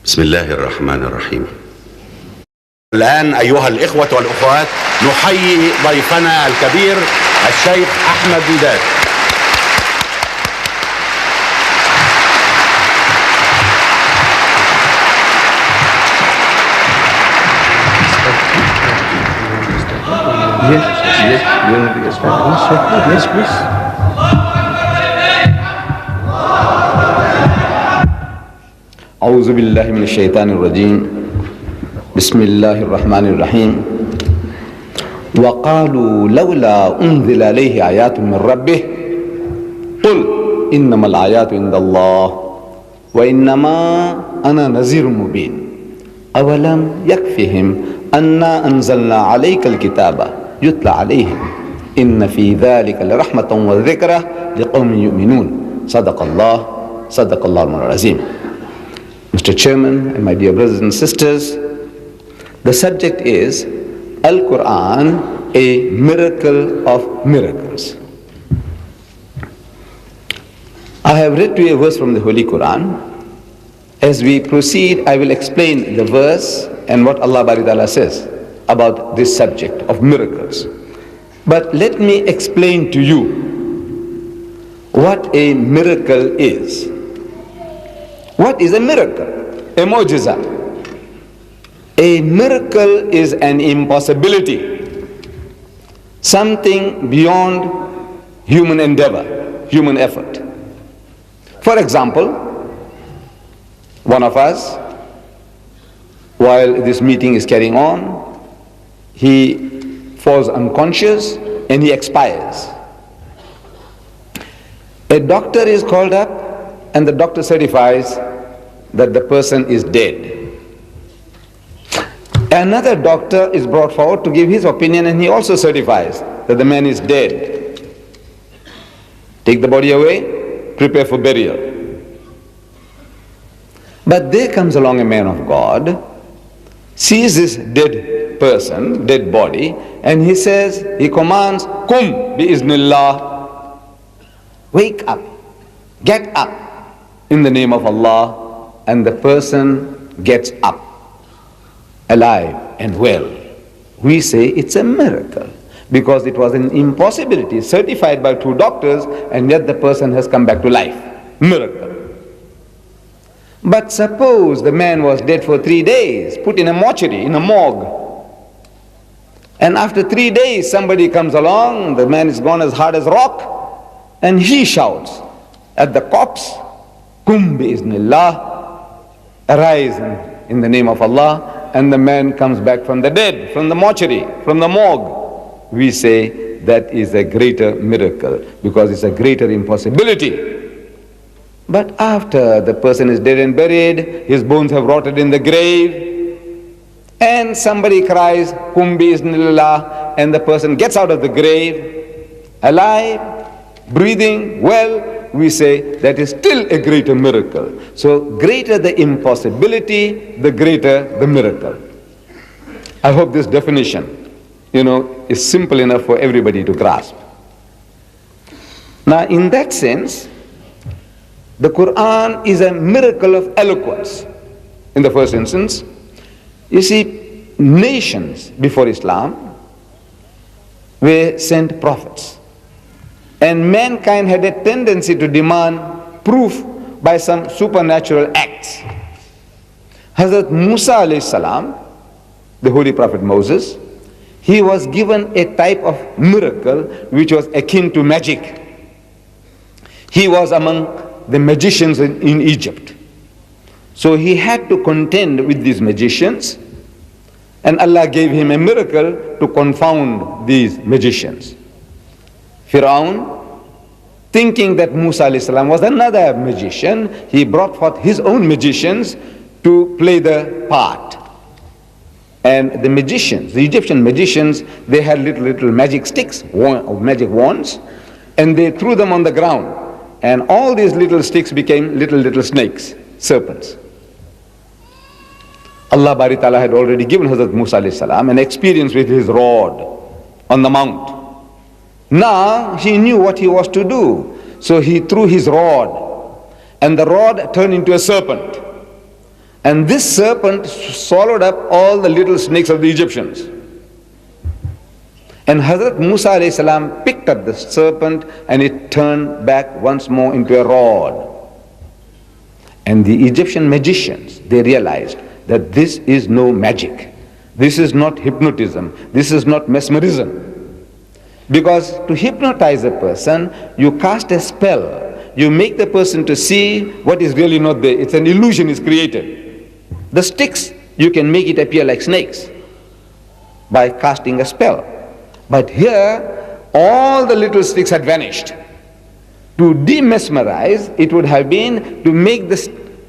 بسم الله الرحمن الرحيم. الآن أيها الإخوة والأخوات نحيي ضيفنا الكبير الشيخ أحمد ديدات. Yes, please. أعوذ بالله من الشيطان الرجيم. بسم الله الرحمن الرحيم. وقالوا لولا أنزل عليه آيات من ربه قل إنما الآيات عند الله وإنما أنا نذير مبين أولم يكفهم أنا أنزلنا عليك الكتاب يتلى عليهم إن في ذلك لرحمة وذكرى لقوم يؤمنون صدق الله العظيم. Mr. Chairman and my dear brothers and sisters, the subject is Al-Qur'an, a miracle of miracles. I have read to you a verse from the Holy Qur'an. As we proceed, I will explain the verse and what Allah Bari Ta'ala says about this subject of miracles. But let me explain to you what a miracle is. What is a miracle? A mu'jiza. A miracle is an impossibility, something beyond human endeavor, human effort. For example, one of us, while this meeting is carrying on, he falls unconscious and he expires. A doctor is called up and the doctor certifies that the person is dead. Another doctor is brought forward to give his opinion and he also certifies that the man is dead. Take the body away, prepare for burial. But there comes along a man of God, sees this dead person, dead body, and he says, he commands, Kum bi-iznillah, wake up, get up in the name of Allah, and the person gets up, alive and well. We say it's a miracle because it was an impossibility certified by two doctors and yet the person has come back to life. Miracle. But suppose the man was dead for 3 days, put in a mortuary, in a morgue, and after 3 days somebody comes along, the man is gone as hard as rock, and he shouts at the corpse, Kum bi-iznillah, arise in the name of Allah, and the man comes back from the dead, from the mortuary, from the morgue. We say that is a greater miracle because it's a greater impossibility. But after the person is dead and buried, his bones have rotted in the grave, and somebody cries, Kum bi-iznillah, and the person gets out of the grave, alive, breathing, well, we say that is still a greater miracle. So greater the impossibility, the greater the miracle. I hope this definition, is simple enough for everybody to grasp. Now in that sense, the Qur'an is a miracle of eloquence. In the first instance, you see, nations before Islam were sent prophets. And mankind had a tendency to demand proof by some supernatural acts. Hazrat Musa alayhi salam, the holy prophet Moses, he was given a type of miracle which was akin to magic. He was among the magicians in Egypt. So he had to contend with these magicians, and Allah gave him a miracle to confound these magicians. Fir'aun, thinking that Musa alayhi salam was another magician, he brought forth his own magicians to play the part. And the magicians, the Egyptian magicians, they had little magic sticks, magic wands, and they threw them on the ground. And all these little sticks became little snakes, serpents. Allah Bari Ta'ala had already given Hazrat Musa alayhi salam an experience with his rod on the mount. Now he knew what he was to do. So he threw his rod, and the rod turned into a serpent. And this serpent swallowed up all the little snakes of the Egyptians. And Hazrat Musa alayhi salam picked up the serpent and it turned back once more into a rod. And the Egyptian magicians, they realized that this is no magic. This is not hypnotism. This is not mesmerism. Because to hypnotize a person, you cast a spell. You make the person to see what is really not there. It's an illusion is created. The sticks, you can make it appear like snakes by casting a spell. But here, all the little sticks had vanished. To demesmerize, it would have been to make the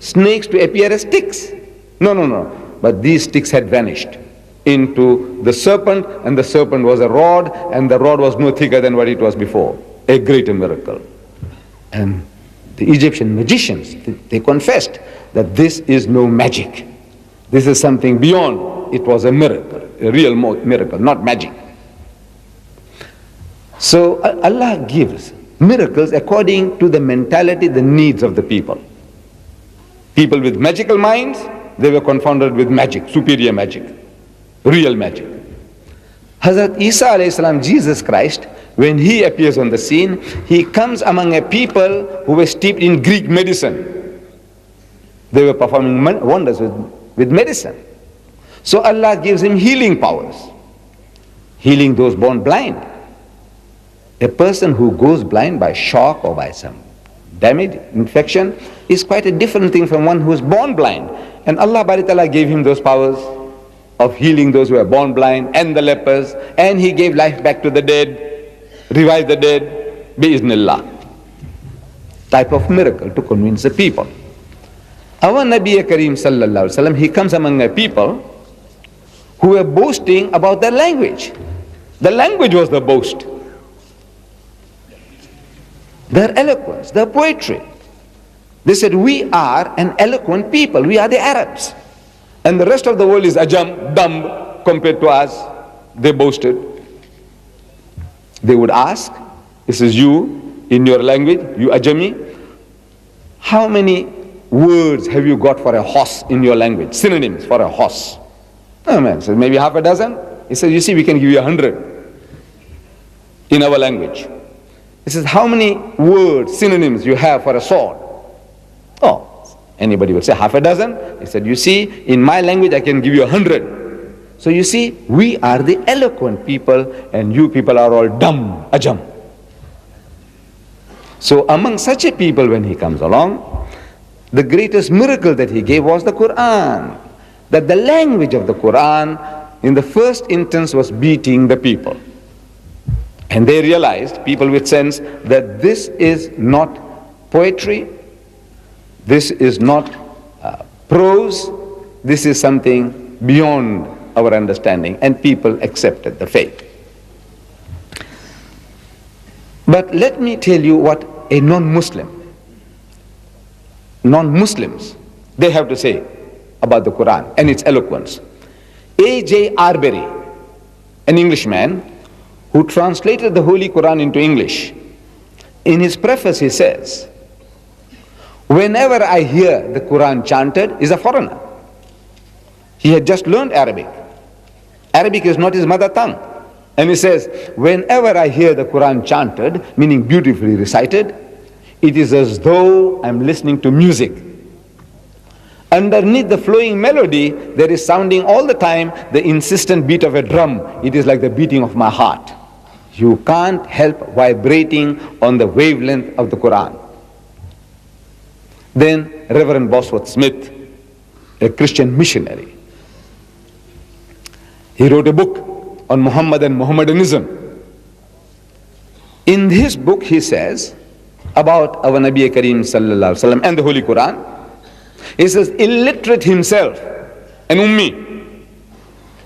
snakes to appear as sticks. No. But these sticks had vanished into the serpent, and the serpent was a rod, and the rod was no thicker than what it was before. A greater miracle. And the Egyptian magicians, they confessed that this is no magic. This is something beyond. It was a miracle, a real miracle, not magic. So Allah gives miracles according to the mentality, the needs of the people. People with magical minds, they were confounded with magic, superior magic, real magic. Hazrat Isa alayhi salam, Jesus Christ, when he appears on the scene, he comes among a people who were steeped in Greek medicine. They were performing wonders with medicine. So Allah gives him healing powers, healing those born blind. A person who goes blind by shock or by some damage, infection, is quite a different thing from one who is born blind. And Allah Ta'ala gave him those powers of healing those who are born blind and the lepers, and he gave life back to the dead, revived the dead, bi-iznillah. Type of miracle to convince the people. Our Nabi Kareem sallallahu alaihi wasallam, he comes among a people who were boasting about their language. The language was the boast. Their eloquence, their poetry. They said, we are an eloquent people. We are the Arabs. And the rest of the world is ajam, dumb compared to us. They boasted. They would ask, this is you in your language, you ajami. How many words have you got for a horse in your language? Synonyms for a horse. Oh man says, maybe half a dozen. He says, you see, we can give you 100 in our language. He says, how many words, synonyms you have for a sword? Oh, anybody would say half a dozen. He said, you see, in my language I can give you 100. So you see, we are the eloquent people and you people are all dumb, ajam. So among such a people when he comes along, the greatest miracle that he gave was the Qur'an. That the language of the Qur'an in the first instance was beating the people. And they realized, people with sense, that this is not poetry, this is not prose, this is something beyond our understanding, and people accepted the faith. But let me tell you what a non-Muslims, they have to say about the Quran and its eloquence. A.J. Arbery, an Englishman, who translated the Holy Quran into English, in his preface he says, whenever I hear the Quran chanted, he's a foreigner. He had just learned Arabic. Arabic is not his mother tongue. And he says, whenever I hear the Quran chanted, meaning beautifully recited, it is as though I'm listening to music. Underneath the flowing melody, there is sounding all the time the insistent beat of a drum. It is like the beating of my heart. You can't help vibrating on the wavelength of the Quran. Then Reverend Bosworth Smith, a Christian missionary, he wrote a book on Muhammad and Mohammedanism. In his book he says about our Nabi Kareem sallallahu alaihi wasallam and the Holy Quran, he says, illiterate himself, an ummi,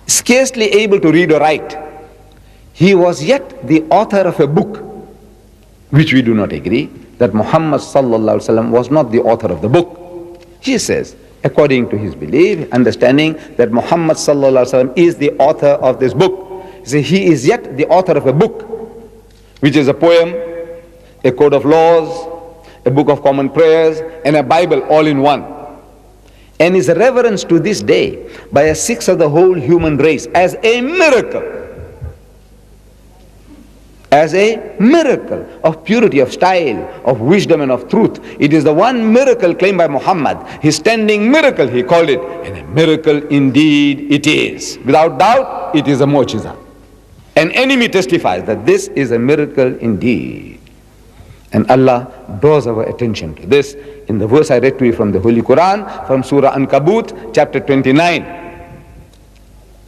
scarcely able to read or write, he was yet the author of a book, which we do not agree, that Muhammad sallallahu alaihi wasallam was not the author of the book. He says, according to his belief, understanding that Muhammad sallallahu alaihi wasallam is the author of this book. He says, he is yet the author of a book, which is a poem, a code of laws, a book of common prayers, and a Bible all in one. and is reverenced to this day by a sixth of the whole human race as a miracle. As a miracle of purity, of style, of wisdom and of truth. It is the one miracle claimed by Muhammad. His standing miracle, he called it. And a miracle indeed it is. Without doubt, it is a mu'jiza. An enemy testifies that this is a miracle indeed. And Allah draws our attention to this in the verse I read to you from the Holy Qur'an, from Surah Ankabut, chapter 29.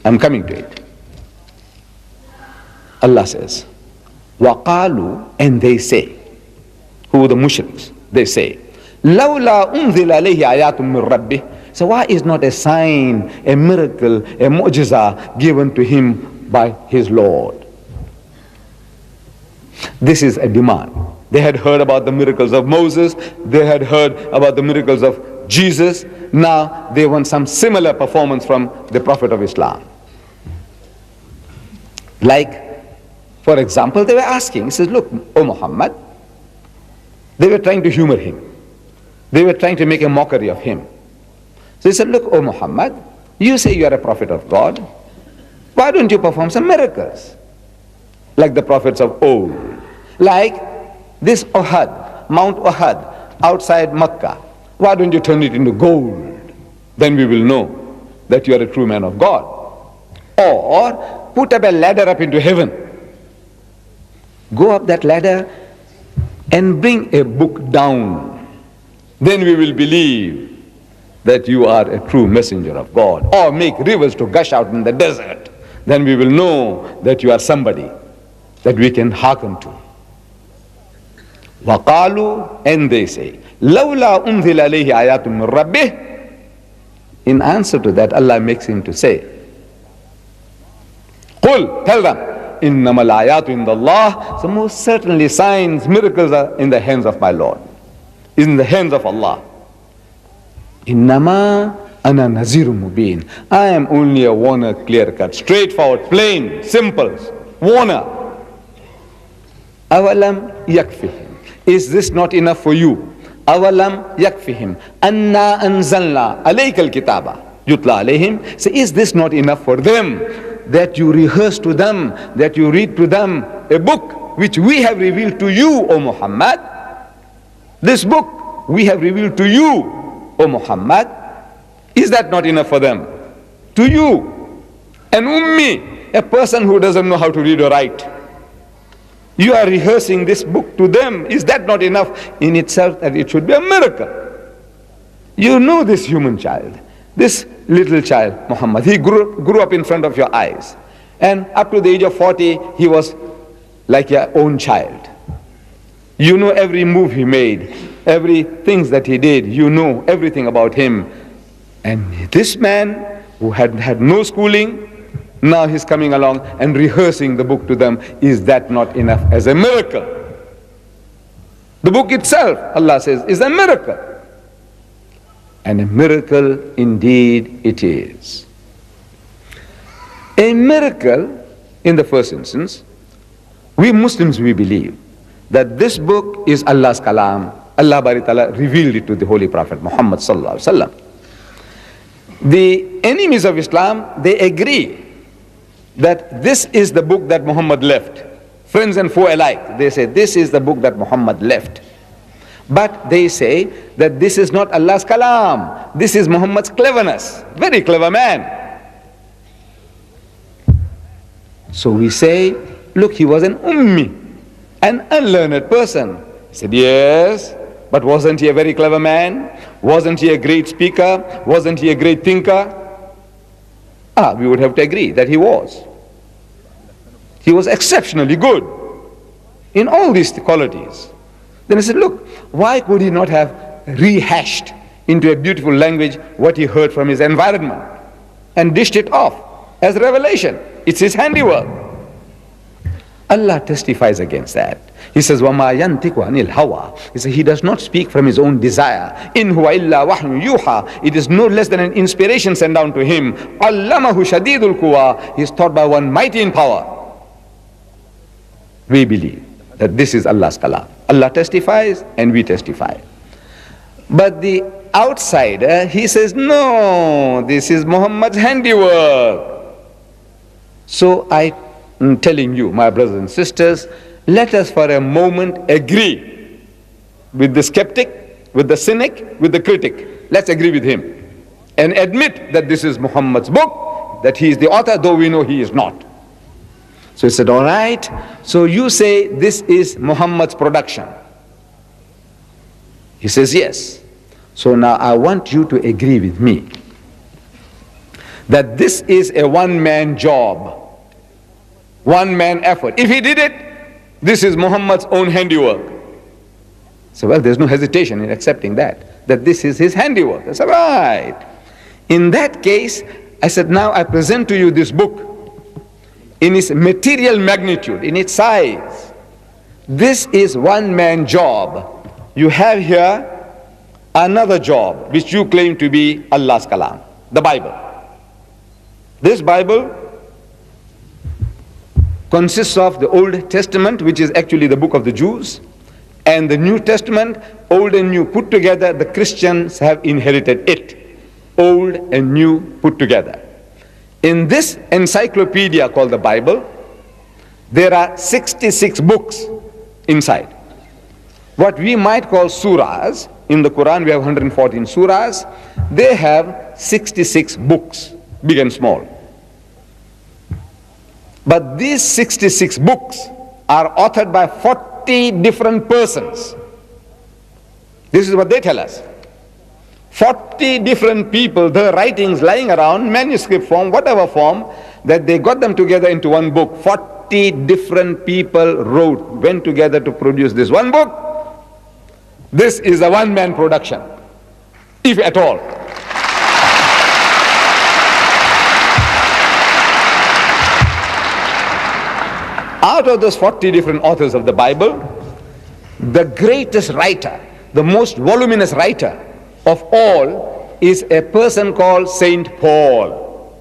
I'm coming to it. Allah says, وَقَالُوا, and they say, who are the mushriks? They say, لَوْلَا أُنزِلَ عَلَيْهِ آيَاتٌ مِّن رَبِّهِ. So why is not a sign, a miracle, a mu'jiza given to him by his Lord? This is a demand. They had heard about the miracles of Moses. They had heard about the miracles of Jesus. Now they want some similar performance from the Prophet of Islam. Like, for example, they were asking, he says, look, O Muhammad, they were trying to humor him. They were trying to make a mockery of him. So he said, look, O Muhammad, you say you are a prophet of God. Why don't you perform some miracles? Like the prophets of old. Like this Uhud, Mount Uhud, outside Mecca. Why don't you turn it into gold? Then we will know that you are a true man of God. Or put up a ladder up into heaven. Go up that ladder and bring a book down. Then we will believe that you are a true messenger of God. Or make rivers to gush out in the desert. Then we will know that you are somebody that we can hearken to. وَقَالُوا, and they say, لَوْلَا أُنزِلَ عَلَيْهِ آيَاتٌ مِّن رَبِّهِ. In answer to that, Allah makes him to say, قُلْ, tell them, إِنَّمَا الْآيَاتُ عِنْدَ اللَّهِ. So most certainly signs, miracles are in the hands of my Lord, in the hands of Allah. إِنَّمَا أَنَا نَذِيرٌ مُبِينٌ. I am only a warner, clear-cut, straightforward, plain, simple warner. أَوَلَمْ يَكْفِهِمْ. Is this not enough for you? أَوَلَمْ يَكْفِهِمْ أَنَّا أَنزَلْنَا عَلَيْكَ الْكِتَابَ يُتْلَى عَلَيْهِمْ. So is this not enough for them, that you rehearse to them, that you read to them a book which we have revealed to you, O Muhammad? This book we have revealed to you, O Muhammad. Is that not enough for them? To you, an ummi, a person who doesn't know how to read or write. You are rehearsing this book to them. Is that not enough in itself that it should be a miracle? You know this human child, this little child, Muhammad. He grew up in front of your eyes. And up to the age of 40, he was like your own child. You know every move he made, every things that he did. You know everything about him. And this man who had no schooling, now he's coming along and rehearsing the book to them. Is that not enough as a miracle? The book itself, Allah says, is a miracle. And a miracle indeed it is. A miracle, in the first instance, we Muslims, we believe that this book is Allah's kalam. Allah Bari Ta'ala revealed it to the Holy Prophet Muhammad Sallallahu Alaihi Wasallam. The enemies of Islam, they agree that this is the book that Muhammad left. Friends and foe alike, they say this is the book that Muhammad left. But they say that this is not Allah's kalam. This is Muhammad's cleverness. Very clever man. So we say, look, he was an ummi, an unlearned person. He said, yes, but wasn't he a very clever man? Wasn't he a great speaker? Wasn't he a great thinker? We would have to agree that he was. He was exceptionally good in all these qualities. Then I said, look, why could he not have rehashed into a beautiful language what he heard from his environment and dished it off as revelation? It's his handiwork. Allah testifies against that. He says, وَمَا يَنْتِقُ عَنِ الْهَوَىٰ. He says, he does not speak from his own desire. إِنْ هُوَ إِلَّا وَحْيٌ يُوحَىٰ. It is no less than an inspiration sent down to him. عَلَّمَهُ شَدِيدُ الْقُوَىٰ. He is taught by one mighty in power. We believe that this is Allah's kalam. Allah testifies and we testify. But the outsider, he says, no, this is Muhammad's handiwork. So I am telling you, my brothers and sisters, let us for a moment agree with the skeptic, with the cynic, with the critic. Let's agree with him and admit that this is Muhammad's book, that he is the author, though we know he is not. So he said, all right, so you say this is Muhammad's production. He says, yes. So now I want you to agree with me that this is a one-man job, one-man effort. If he did it, this is Muhammad's own handiwork. So, well, there's no hesitation in accepting that this is his handiwork. I said, right. In that case, I said, now I present to you this book in its material magnitude, in its size. This is one-man job. You have here another job which you claim to be Allah's kalam, the Bible. This Bible consists of the Old Testament, which is actually the book of the Jews, and the New Testament, old and new put together. The Christians have inherited it, old and new put together. In this encyclopedia called the Bible, there are 66 books inside. What we might call surahs. In the Qur'an we have 114 surahs. They have 66 books, big and small. But these 66 books are authored by 40 different persons. This is what they tell us. 40 different people, the writings lying around, manuscript form, whatever form, that they got them together into one book. 40 different people went together to produce this one book. This is a one-man production, if at all. Out of those 40 different authors of the Bible, the greatest writer, the most voluminous writer of all is a person called Saint Paul,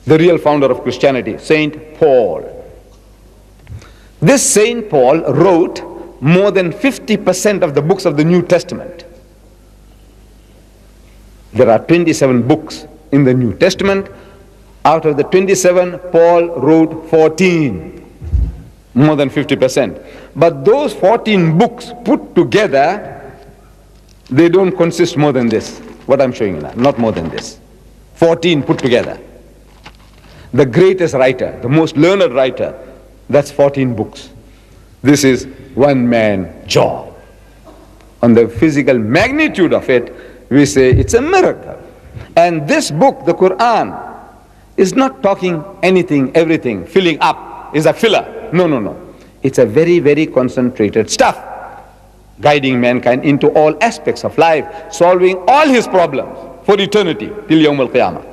the real founder of Christianity, Saint Paul. This Saint Paul wrote more than 50% of the books of the New Testament. There are 27 books in the New Testament. Out of the 27, Paul wrote 14, more than 50%. But those 14 books put together, they don't consist more than this, what I'm showing you now, not more than this. 14 put together. The greatest writer, the most learned writer, that's 14 books. This is one-man job. On the physical magnitude of it, we say it's a miracle. And this book, the Qur'an, is not talking anything, everything, filling up, is a filler. No, no, no. It's a very, very concentrated stuff, guiding mankind into all aspects of life, solving all his problems for eternity, till Yawm al-Qiyamah.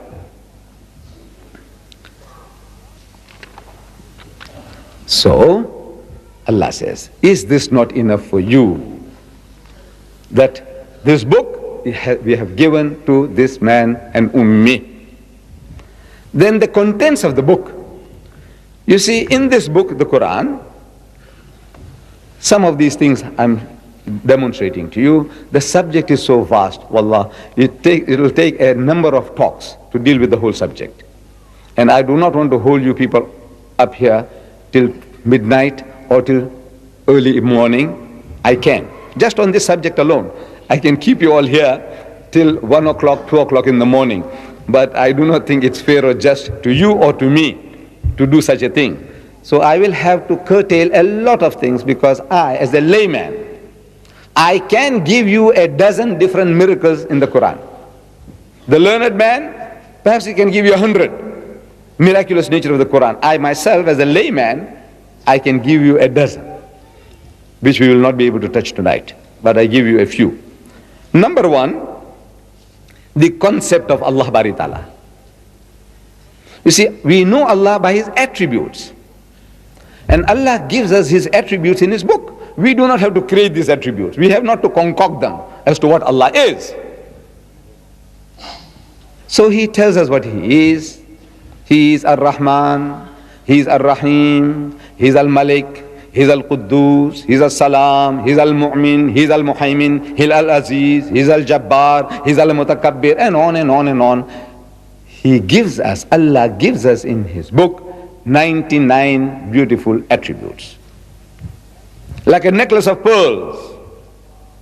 So, Allah says, is this not enough for you? That this book we have given to this man and ummi. Then the contents of the book. You see, in this book, the Quran, some of these things I'm demonstrating to you. The subject is so vast, wallah, it will take a number of talks to deal with the whole subject. And I do not want to hold you people up here till midnight or till early morning. I can. Just on this subject alone, I can keep you all here till 1 o'clock, 2 o'clock in the morning. But I do not think it's fair or just to you or to me to do such a thing. So I will have to curtail a lot of things, because I, as a layman, I can give you a dozen different miracles in the Quran. The learned man, perhaps he can give you 100 miraculous nature of the Quran. I myself, as a layman, I can give you a dozen, which we will not be able to touch tonight, but I give you a few. Number one, the concept of Allah Bari Ta'ala. You see, we know Allah by His attributes. And Allah gives us His attributes in His book. We do not have to create these attributes. We have not to concoct them as to what Allah is. So He tells us what He is. He is Ar-Rahman, He is Ar-Rahim, He is Al-Malik, He's Al-Quddus, He's Al-Salam, He's Al-Mu'min, He's Al-Muhaymin, He's Al-Aziz, He's Al-Jabbar, He's Al-Mutakabbir, and on and on and on. He gives us, Allah gives us in His book 99 beautiful attributes. Like a necklace of pearls.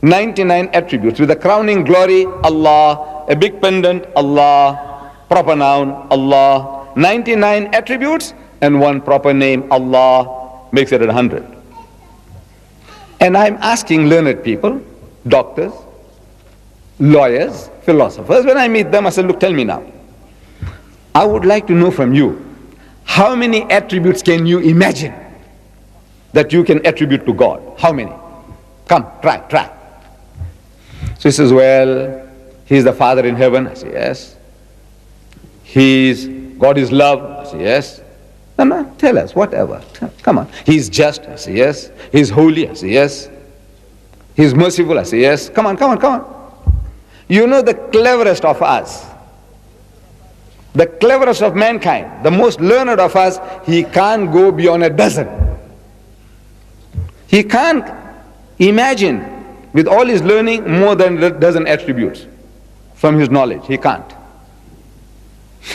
99 attributes with a crowning glory, Allah, a big pendant, Allah, proper noun, Allah, 99 attributes and one proper name, Allah, makes it 100. And I'm asking learned people, doctors, lawyers, philosophers, when I meet them, I say, look, tell me now, I would like to know from you, how many attributes can you imagine that you can attribute to God? How many? Come, try. So he says, well, He's the Father in heaven. I say, yes. God is love. I say, yes. No, tell us, whatever. Come on. He's just. I say, yes. He's holy. I say, yes. He's merciful. I say, yes. Come on. You know the cleverest of us, the cleverest of mankind, the most learned of us, he can't go beyond a dozen. He can't imagine with all his learning more than a dozen attributes from his knowledge. He can't.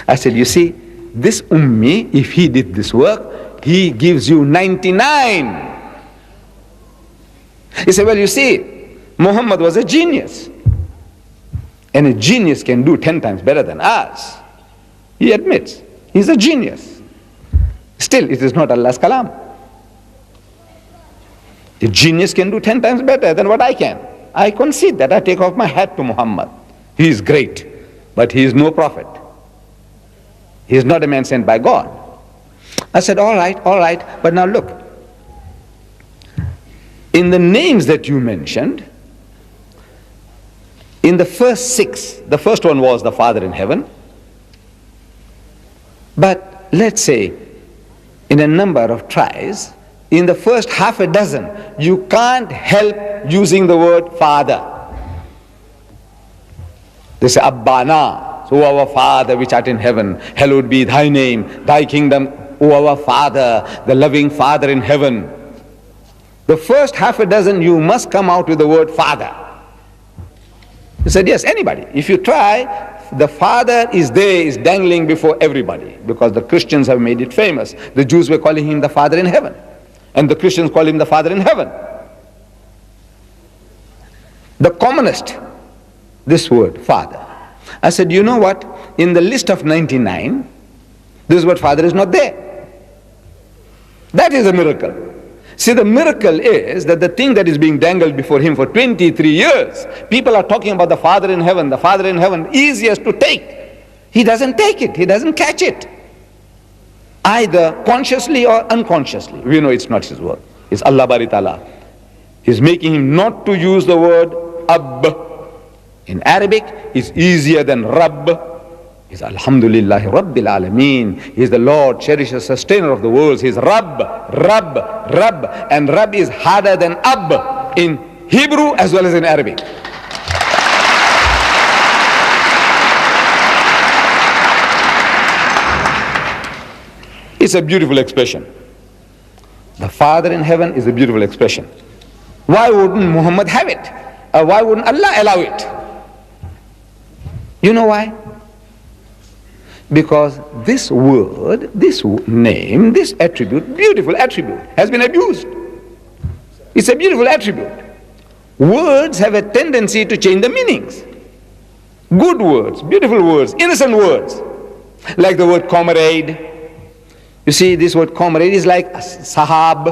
I said, you see, this ummi, if he did this work, he gives you 99. He said, well, you see, Muhammad was a genius. And a genius can do 10 times better than us. He admits, he's a genius. Still, it is not Allah's kalam. A genius can do 10 times better than what I can. I concede that. I take off my hat to Muhammad. He is great, but he is no prophet. He is not a man sent by God. I said, all right, but now look. In the names that you mentioned, in the first 6, the first one was the Father in heaven. But let's say, in a number of tries, in the first half a dozen, you can't help using the word Father. They say, Abbana, so our Father which art in heaven, hallowed be thy name, thy kingdom, O our Father, the loving Father in heaven. The first half a dozen, you must come out with the word Father. He said, yes, anybody. If you try, the Father is there, is dangling before everybody, because the Christians have made it famous. The Jews were calling him the Father in heaven, and the Christians call him the Father in heaven. The commonest, this word, Father. I said, you know what? In the list of 99, this word Father is not there. That is a miracle. See, the miracle is that the thing that is being dangled before him for 23 years, people are talking about the Father in heaven, easiest to take. He doesn't take it, he doesn't catch it. Either consciously or unconsciously. We know it's not his word. It's Allah Bari Ta'ala. He's making him not to use the word Ab. In Arabic, it's easier than Rabb. He's Alhamdulillahi Rabbil Alameen. He's the Lord, cherisher, sustainer of the worlds. He's Rabb. And Rabb is harder than Ab in Hebrew as well as in Arabic. It's a beautiful expression. The Father in heaven is a beautiful expression. Why wouldn't Muhammad have it? Why wouldn't Allah allow it? You know why? Because this word, this name, this attribute, beautiful attribute, has been abused. It's a beautiful attribute. Words have a tendency to change the meanings. Good words, beautiful words, innocent words, like the word comrade. You see, this word comrade is like sahab,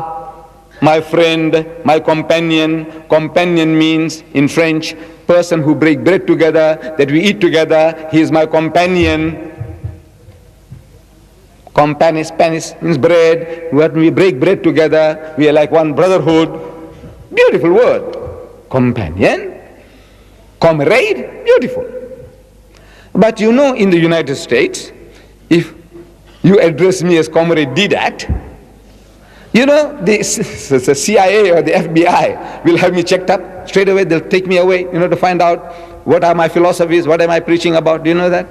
my friend, my companion. Companion means, in French, person who break bread together, that we eat together. He is my companion. Spanish means bread. When we break bread together, we are like one brotherhood. Beautiful word. Companion, comrade, beautiful. But you know, in the United States, if you address me as Comrade Didat, you know, the CIA or the FBI will have me checked up. Straight away, they'll take me away, to find out what are my philosophies, what am I preaching about. Do you know that?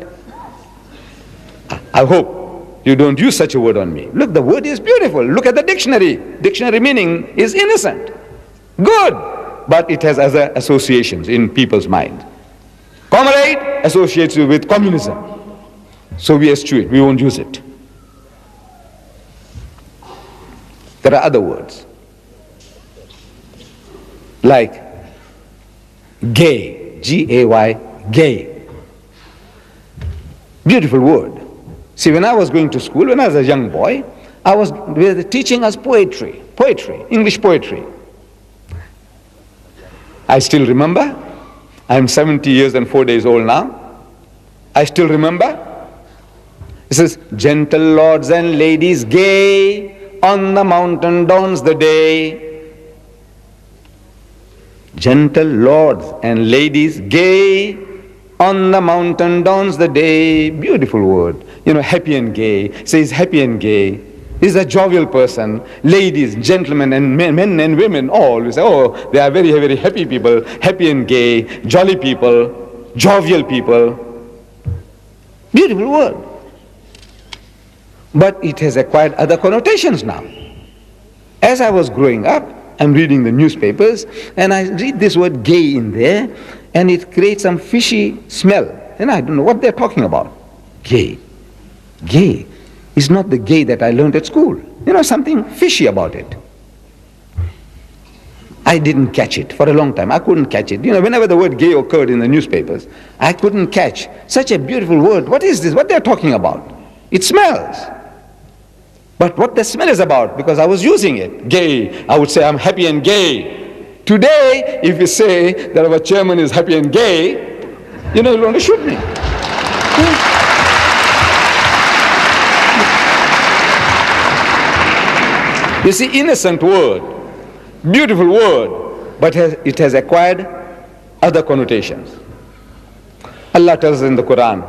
I hope You don't use such a word on me. Look, the word is beautiful. Look at the dictionary. Dictionary meaning is innocent. Good. But it has other associations in people's mind. Comrade associates you with communism. So we eschew it. We won't use it. There are other words. Like gay. G-A-Y. Gay. Beautiful word. See, when I was going to school, when I was a young boy, they were teaching us poetry, English poetry. I still remember. I'm 70 years and 4 days old now. I still remember. It says, gentle lords and ladies gay, on the mountain dawns the day. Gentle lords and ladies gay, on the mountain dawns the day. Beautiful word. Happy and gay. Says happy and gay. He's a jovial person. Ladies, gentlemen, and men and women all. We say, oh, they are very, very happy people. Happy and gay. Jolly people. Jovial people. Beautiful word. But it has acquired other connotations now. As I was growing up, I'm reading the newspapers, and I read this word gay in there, and it creates some fishy smell. And I don't know what they're talking about. Gay. Gay is not the gay that I learned at school. Something fishy about it. I didn't catch it for a long time. I couldn't catch it. Whenever the word gay occurred in the newspapers, I couldn't catch such a beautiful word. What is this? What they're talking about? It smells. But what the smell is about, because I was using it, gay, I would say I'm happy and gay. Today, if you say that our chairman is happy and gay, you'll want to shoot me. You see, innocent word, beautiful word, but it has acquired other connotations. Allah tells us in the Qur'an,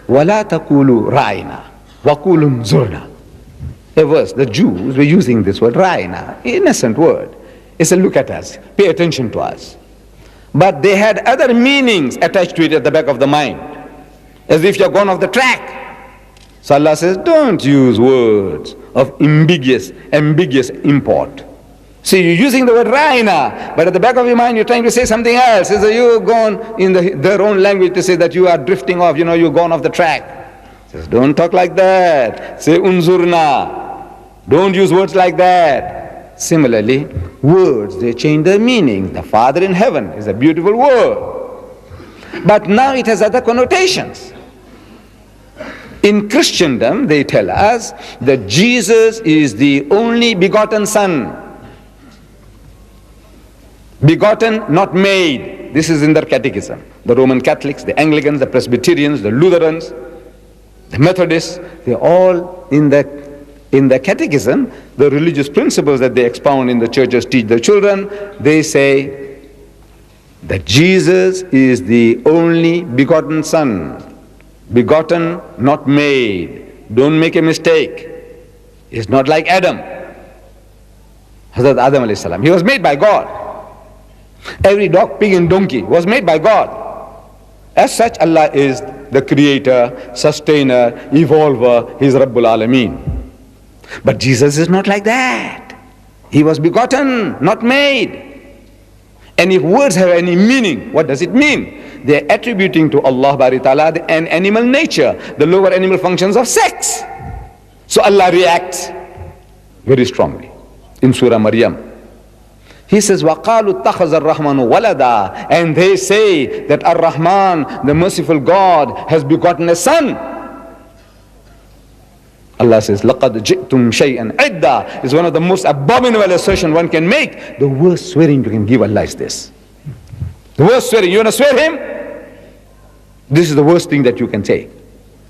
وَلَا تَقُولُوا رَعِنَا وَقُولُوا انظُرْنَا. A verse, the Jews were using this word, ra'ina, innocent word. It's a look at us, pay attention to us. But they had other meanings attached to it at the back of the mind, as if you're gone off the track. So Allah says, don't use words of ambiguous import. See, you're using the word ra'ina, but at the back of your mind you're trying to say something else. So you've gone in their own language to say that you are drifting off, you've gone off the track. Says, don't talk like that. Say unzurna. Don't use words like that. Similarly, words, they change their meaning. The Father in heaven is a beautiful word. But now it has other connotations. In Christendom, they tell us that Jesus is the only begotten Son. Begotten, not made. This is in their catechism. The Roman Catholics, the Anglicans, the Presbyterians, the Lutherans, the Methodists, they're all in the catechism, the religious principles that they expound in the churches, teach their children. They say that Jesus is the only begotten Son. Begotten, not made. Don't make a mistake. It's not like Adam. Hazrat Adam alayhi salam. He was made by God. Every dog, pig and donkey was made by God. As such, Allah is the creator, sustainer, evolver. He is Rabbul Alameen. But Jesus is not like that. He was begotten, not made. And if words have any meaning, what does it mean? They are attributing to Allah Bari Ta'ala an animal nature, the lower animal functions of sex. So Allah reacts very strongly in Surah Maryam. He says, وَقَالُوا اتَّخَذَ الرَّحْمَنُ وَلَدًا. And they say that Ar-Rahman, the merciful God, has begotten a son. Allah says, لَقَدْ جِئْتُمْ شَيْئًا عِدًّا is one of the most abominable assertion one can make. The worst swearing you can give Allah is this. The worst swearing, you want to swear him? This is the worst thing that you can say.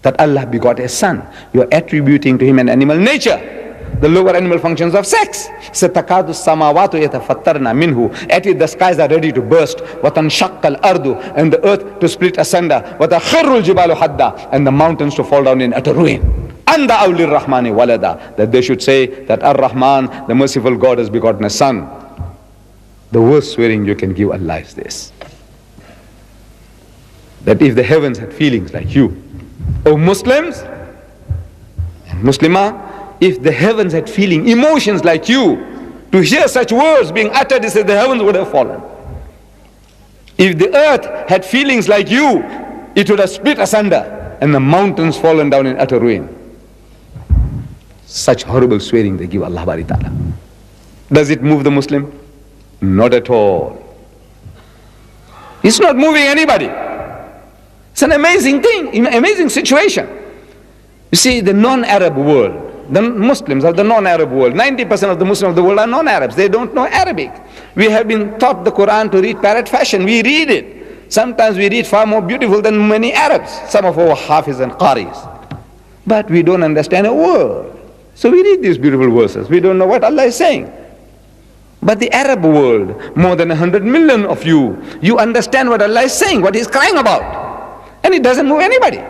That Allah begot a son. You are attributing to him an animal nature. The lower animal functions of sex. سَتَكَادُ السَّمَاوَاتُ يَتَفَطَّرْنَ مِنْهُ. At it the skies are ready to burst. وَتَنْشَقَّ الْأَرْضُ. And the earth to split asunder. وَتَخِرُّ الْجِبَالُ حَدًّا. And the mountains to fall down in utter ruin. أَنْدَ أَوْلِ الرَّحْمَنِ وَلَدًا. That they should say that Ar-Rahman, the merciful God, has begotten a son. The worst swearing you can give Allah is this. That if the heavens had feelings like you, O Muslims and Muslimah, if the heavens had feeling, emotions like you, to hear such words being uttered, he said the heavens would have fallen. If the earth had feelings like you, it would have split asunder and the mountains fallen down in utter ruin. Such horrible swearing they give Allah Bari Ta'ala. Does it move the Muslim? Not at all. It's not moving anybody. It's an amazing thing, amazing situation. You see, the non-Arab world, the Muslims of the non-Arab world, 90% of the Muslims of the world are non-Arabs. They don't know Arabic. We have been taught the Qur'an to read parrot fashion. We read it. Sometimes we read far more beautiful than many Arabs, some of our Hafiz and Qaris. But we don't understand a word. So we read these beautiful verses. We don't know what Allah is saying. But the Arab world, more than 100 million of you, you understand what Allah is saying, what He's crying about. And it doesn't move anybody.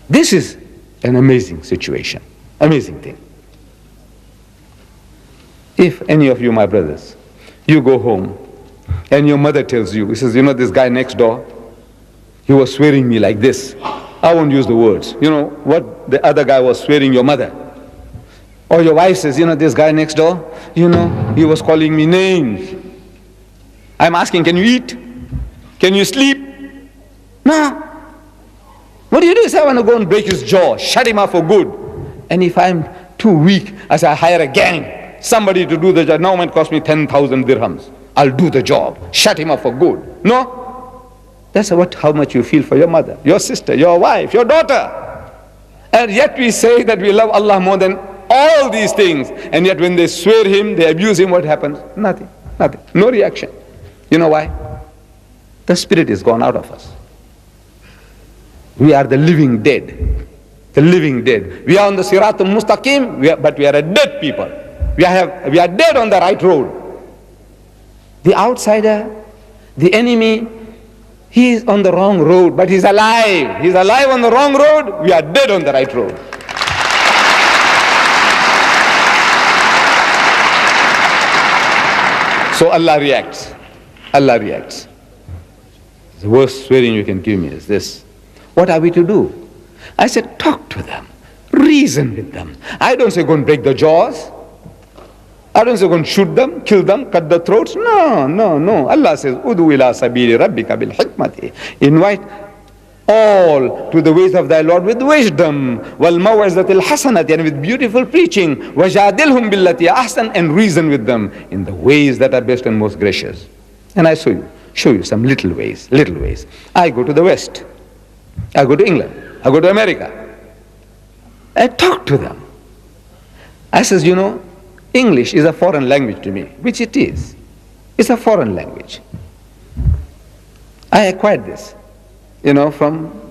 This is an amazing situation, amazing thing. If any of you, my brothers, you go home and your mother tells you, he says, you know this guy next door, he was swearing me like this. I won't use the words. You know what the other guy was swearing your mother. Or your wife says, you know this guy next door, you know, he was calling me names. I'm asking, can you eat? Can you sleep? No. What do? You say, I want to go and break his jaw, shut him up for good. And if I'm too weak, I say, I hire a gang, somebody to do the job. Now it might cost me 10,000 dirhams. I'll do the job, shut him up for good. No. That's how much you feel for your mother, your sister, your wife, your daughter. And yet we say that we love Allah more than all these things. And yet when they swear Him, they abuse Him, what happens? Nothing, nothing, no reaction. You know why? The spirit is gone out of us. We are the living dead. The living dead. We are on the Siratul Mustaqim, but we are a dead people. We are dead on the right road. The outsider, the enemy, he is on the wrong road, but he's alive. He's alive on the wrong road. We are dead on the right road. So Allah reacts. Allah reacts. The worst swearing you can give me is this. What are we to do? I said, talk to them. Reason with them. I don't say go and break the jaws. I don't say go and shoot them, kill them, cut the throats. No, no, no. Allah says, Udu ila sabili rabbika bil hikmati. Invite all to the ways of thy Lord with wisdom, wal maw'izatil hasanati, and with beautiful preaching, wajadilhum billati ahsan, and reason with them in the ways that are best and most gracious. And I show you some little ways. I go to the West. I go to England. I go to America. I talk to them. I says, you know, English is a foreign language to me, which it is. It's a foreign language. I acquired this, you know,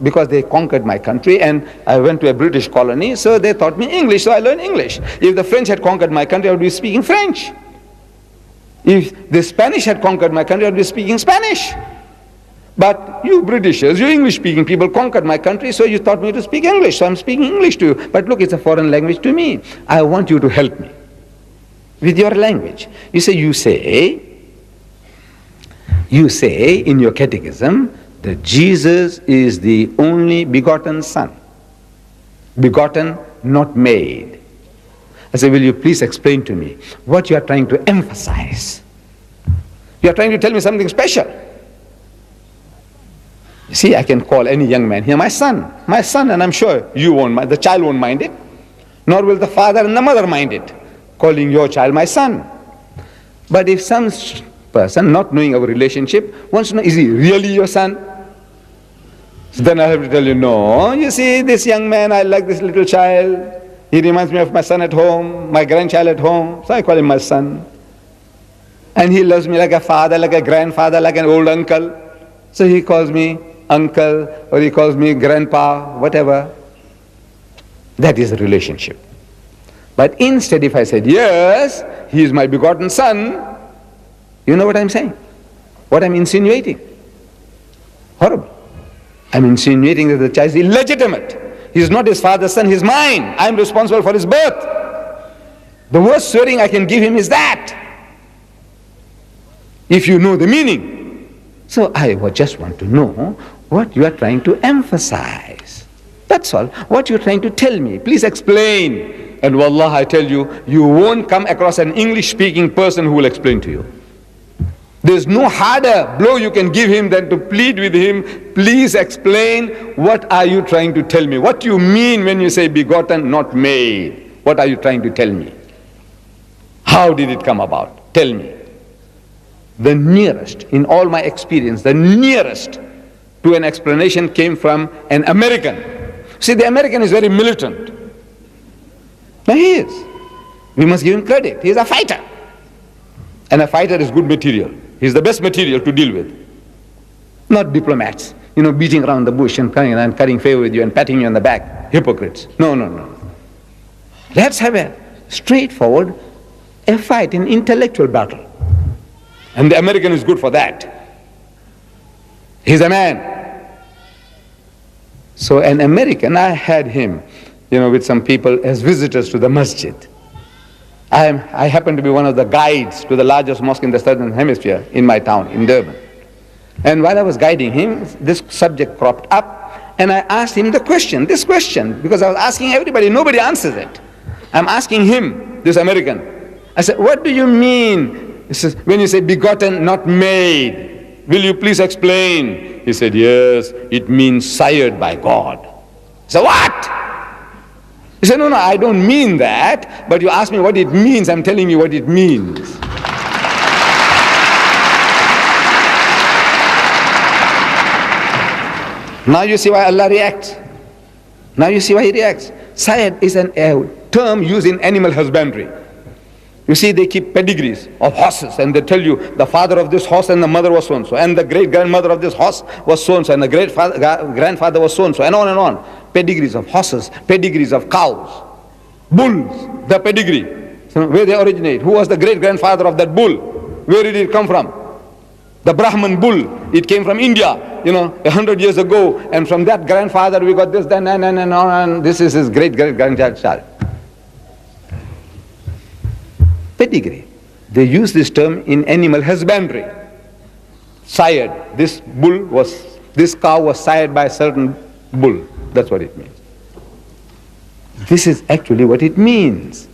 because they conquered my country, and I went to a British colony, so they taught me English, so I learned English. If the French had conquered my country, I would be speaking French. If the Spanish had conquered my country, I would be speaking Spanish. But you Britishers, you English-speaking people conquered my country, so you taught me to speak English, so I'm speaking English to you. But look, it's a foreign language to me. I want you to help me with your language. You say in your catechism that Jesus is the only begotten Son. Begotten, not made. I say, will you please explain to me what you are trying to emphasize? You are trying to tell me something special. You see, I can call any young man here my son, and I'm sure you won't mind, the child won't mind it, nor will the father and the mother mind it, calling your child my son. But if some person, not knowing our relationship, wants to know, is he really your son? So then I have to tell you, no, you see, this young man, I like this little child. He reminds me of my son at home, my grandchild at home, so I call him my son. And he loves me like a father, like a grandfather, like an old uncle. So he calls me uncle, or he calls me grandpa, whatever. That is a relationship. But instead, if I said, yes, he is my begotten son, you know what I'm saying? What I'm insinuating? Horrible. I'm insinuating that the child is illegitimate. He is not his father's son, he is mine. I'm responsible for his birth. The worst swearing I can give him is that, if you know the meaning. So I just want to know what you are trying to emphasize. That's all. What you're trying to tell me. Please explain. And wallah, I tell you, you won't come across an English-speaking person who will explain to you. There's no harder blow you can give him than to plead with him, please explain, what are you trying to tell me? What do you mean when you say begotten, not made? What are you trying to tell me? How did it come about? Tell me. The nearest, in all my experience, the nearest to an explanation came from an American. See, the American is very militant. Now he is. We must give him credit. He is a fighter. And a fighter is good material. He's the best material to deal with. Not diplomats, beating around the bush and coming and cutting favor with you and patting you on the back. Hypocrites. No, no, no. Let's have a straightforward, a fight, an intellectual battle. And the American is good for that. He's a man. So an American, I had him, with some people as visitors to the masjid. I happen to be one of the guides to the largest mosque in the southern hemisphere in my town, in Durban. And while I was guiding him, this subject cropped up, and I asked him this question, because I was asking everybody, nobody answers it. I'm asking him, this American. I said, what do you mean? He says, when you say begotten, not made, will you please explain? He said, yes, it means sired by God. I said, what? He said, no, I don't mean that, but you asked me what it means, I'm telling you what it means. Now you see why Allah reacts. Now you see why He reacts. Sired is a term used in animal husbandry. You see, they keep pedigrees of horses, and they tell you the father of this horse and the mother was so-and-so, and the great-grandmother of this horse was so-and-so, and the great-grandfather was so-and-so, and on and on. Pedigrees of horses, pedigrees of cows, bulls, the pedigree. So where they originate. Who was the great-grandfather of that bull? Where did it come from? The Brahman bull. It came from India, 100 years ago, and from that grandfather we got this, then, and this is his great-great-grandchild. Pedigree. They use this term in animal husbandry. Sired. This cow was sired by a certain bull. That's what it means. This is actually what it means.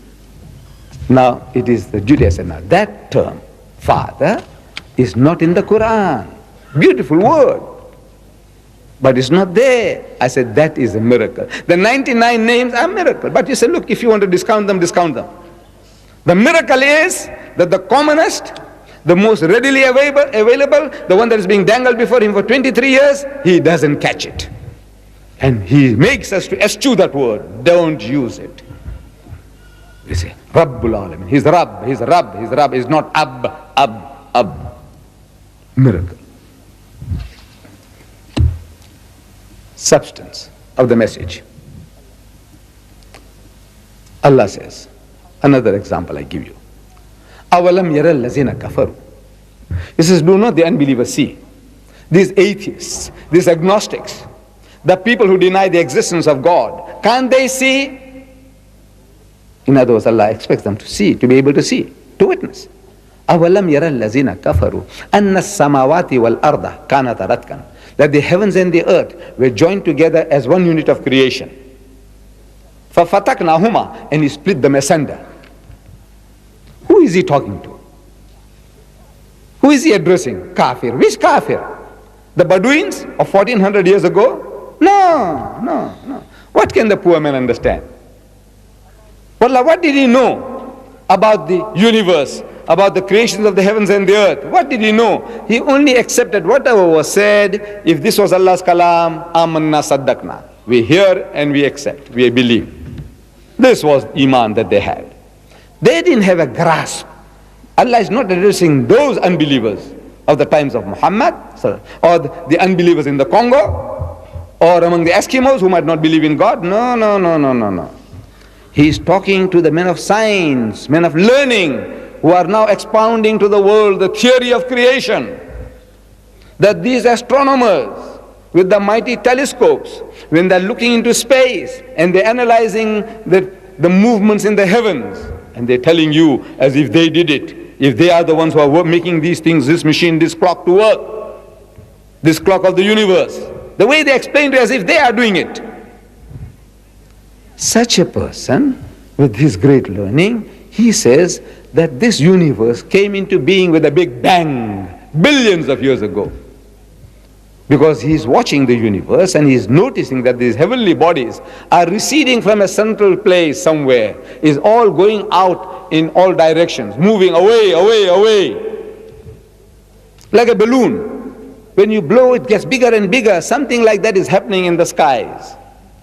Now, it is the Judaism. Now, that term, father, is not in the Qur'an. Beautiful word. But it's not there. I said, that is a miracle. The 99 names are miracle. But you say, look, if you want to discount them, discount them. The miracle is that the commonest, the most readily available, the one that is being dangled before him for 23 years, he doesn't catch it. And he makes us to eschew that word. Don't use it. You say, Rabbul Alamin. He's Rabb, he's Rabb, he's Rabb. He's not Ab. Miracle. Substance of the message. Allah says, another example I give you. Awalam yara allazina kafaru. He says, do not the unbelievers see? These atheists, these agnostics, the people who deny the existence of God, can't they see? In other words, Allah expects them to see, to be able to see, to witness. Awalam yara allazina kafaru anna as-samawati wal arda kanat ratkan. That the heavens and the earth were joined together as one unit of creation. فَفَتَقْنَاهُمَا, and He split them asunder. Who is He talking to? Who is He addressing? Kafir. Which kafir? The Bedouins of 1400 years ago? No. What can the poor man understand? Wallah, what did he know about the universe, about the creations of the heavens and the earth? What did he know? He only accepted whatever was said. If this was Allah's kalam, amanna saddaqna. We hear and we accept, we believe. This was iman that they had. They didn't have a grasp. Allah is not addressing those unbelievers of the times of Muhammad, or the unbelievers in the Congo, or among the Eskimos who might not believe in God. No. He is talking to the men of science, men of learning, who are now expounding to the world the theory of creation. That these astronomers with the mighty telescopes, when they're looking into space and they're analyzing the movements in the heavens, and they're telling you as if they did it, if they are the ones who are making these things, this machine, this clock to work, this clock of the universe, The way they explain to you as if they are doing it. Such a person, with his great learning, he says that this universe came into being with a big bang, billions of years ago. Because he is watching the universe and he is noticing that these heavenly bodies are receding from a central place somewhere, is all going out in all directions, moving away, away, away. Like a balloon. When you blow, it gets bigger and bigger. Something like that is happening in the skies,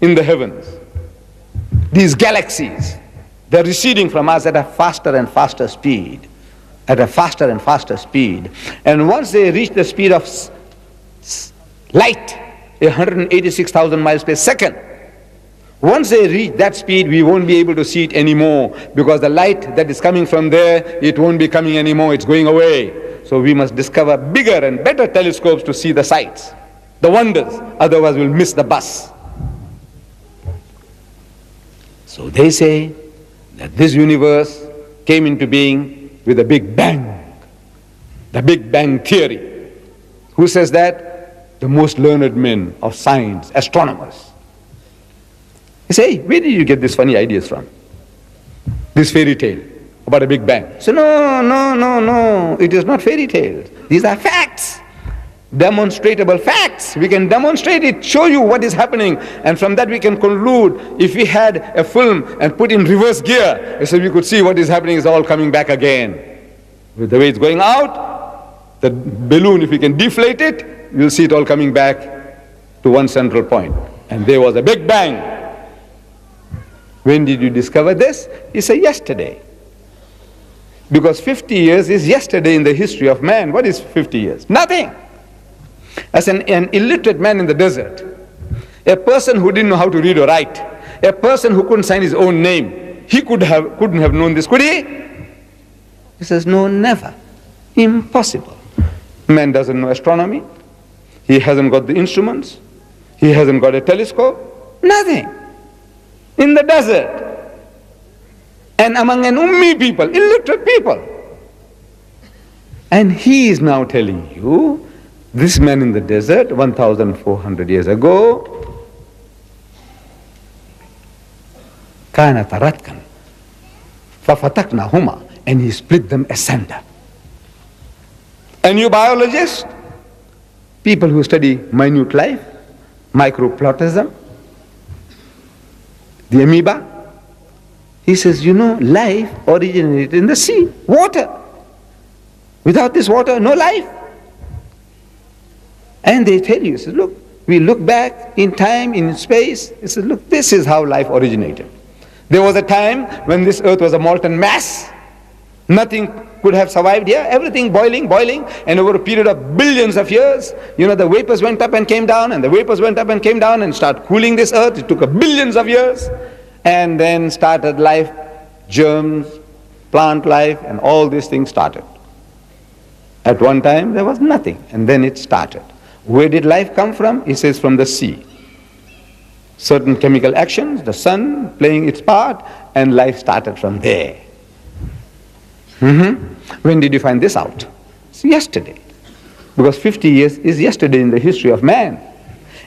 in the heavens. These galaxies, they're receding from us at a faster and faster speed. At a faster and faster speed. And once they reach the speed of light, 186,000 miles per second, once they reach that speed, we won't be able to see it anymore, because the light that is coming from there, it won't be coming anymore, it's going away. So we must discover bigger and better telescopes to see the sights, the wonders, otherwise we'll miss the bus. So they say that this universe came into being with a big bang, the Big Bang theory. Who says that? The most learned men of science, astronomers. They say, where did you get these funny ideas from? This fairy tale about a Big Bang. So no, it is not fairy tales. These are facts, demonstrable facts. We can demonstrate it, show you what is happening, and from that we can conclude. If we had a film and put in reverse gear, so we could see what is happening is all coming back again. With the way it's going out, the balloon, if we can deflate it, you'll see it all coming back to one central point. And there was a Big Bang. When did you discover this? He said, yesterday. Because 50 years is yesterday in the history of man. What is 50 years? Nothing. As an illiterate man in the desert, a person who didn't know how to read or write, a person who couldn't sign his own name, he couldn't have known this, could he? He says, no, never. Impossible. Man doesn't know astronomy. He hasn't got the instruments. He hasn't got a telescope. Nothing. In the desert. And among an ummi people, illiterate people. And he is now telling you, this man in the desert, 1,400 years ago, كانت رتقا ففتقناهما, and he split them asunder. And you biologists, people who study minute life, microplasm, the amoeba, he says, life originated in the sea, water. Without this water, no life. And they tell you, says, look, we look back in time, in space, he says, look, this is how life originated. There was a time when this earth was a molten mass. Nothing could have survived here. Everything boiling, and over a period of billions of years, the vapors went up and came down, and the vapors went up and came down and started cooling this earth. It took billions of years, and then started life, germs, plant life, and all these things started. At one time, there was nothing, and then it started. Where did life come from? He says, from the sea. Certain chemical actions, the sun playing its part, and life started from there. When did you find this out? It's yesterday. Because 50 years is yesterday in the history of man.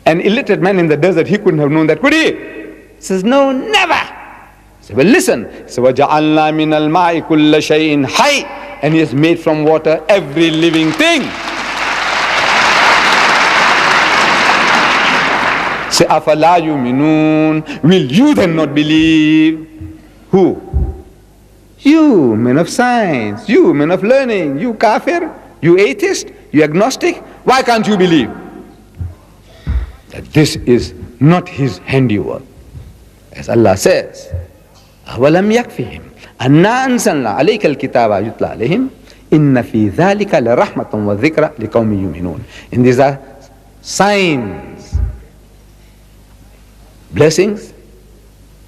An illiterate man in the desert, he couldn't have known that, could he? He says, no, never. He said, well, listen. He said, وَجَعَلْنَا مِنَ الْمَاءِ كُلَّ شَيْءٍ حَيٍّ, and he has made from water every living thing. Say, أَفَلَا يُؤْمِنُونَ, will you then not believe? Who? You, men of science, you, men of learning, you kafir, you atheist, you agnostic, why can't you believe that this is not his handiwork? As Allah says, أَوَلَمْ يَكْفِهِمْ أَنَّا أَنزَلْنَا عَلَيْكَ الْكِتَابَ يُتْلَى عَلَيْهِمْ إِنَّ فِي ذَلِكَ لَرَحْمَةً وَذِكْرَى لِقَوْمٍ يُؤْمِنُونَ. And these are signs, blessings,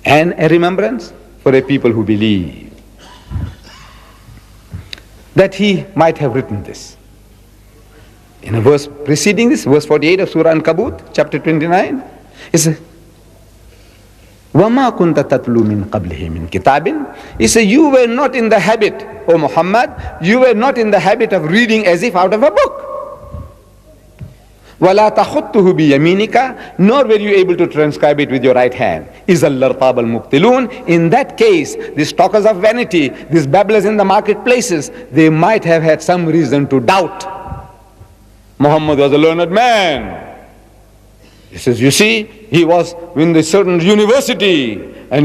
and a remembrance for a people who believe. That he might have written this. In a verse preceding this, verse 48 of Surah Ankabut, chapter 29, it says, وَمَا كُنْتَ تَتْلُو مِنْ قَبْلِهِ مِنْ كِتَابٍ. He said, you were not in the habit, O Muhammad, you were not in the habit of reading as if out of a book. وَلَا تَخُطُّهُ بِيَمِينِكَ, nor were you able to transcribe it with your right hand. إِذَا الْأَرْطَابَ الْمُبْتِلُونَ. In that case, these talkers of vanity, these babblers in the marketplaces, they might have had some reason to doubt. Muhammad was a learned man. He says, you see, he was in a certain university, and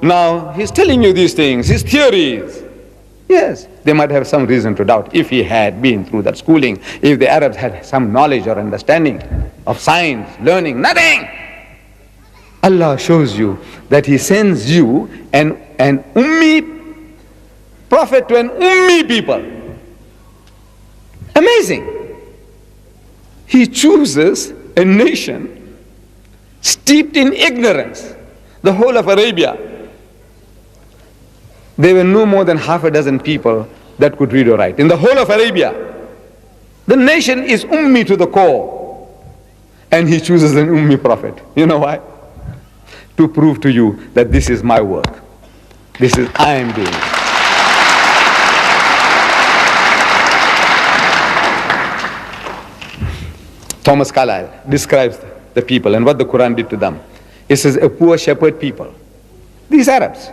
now he's telling you these things, his theories. Yes, they might have some reason to doubt if he had been through that schooling, if the Arabs had some knowledge or understanding of science, learning, nothing. Allah shows you that He sends you an ummi prophet to an ummi people. Amazing. He chooses a nation steeped in ignorance, the whole of Arabia. There were no more than half a dozen people that could read or write in the whole of Arabia. The nation is ummi to the core, and he chooses an ummi prophet. You know why? To prove to you that this is my work. This is I am doing. Thomas Carlyle describes the people and what the Qur'an did to them. He says, a poor shepherd people. These Arabs.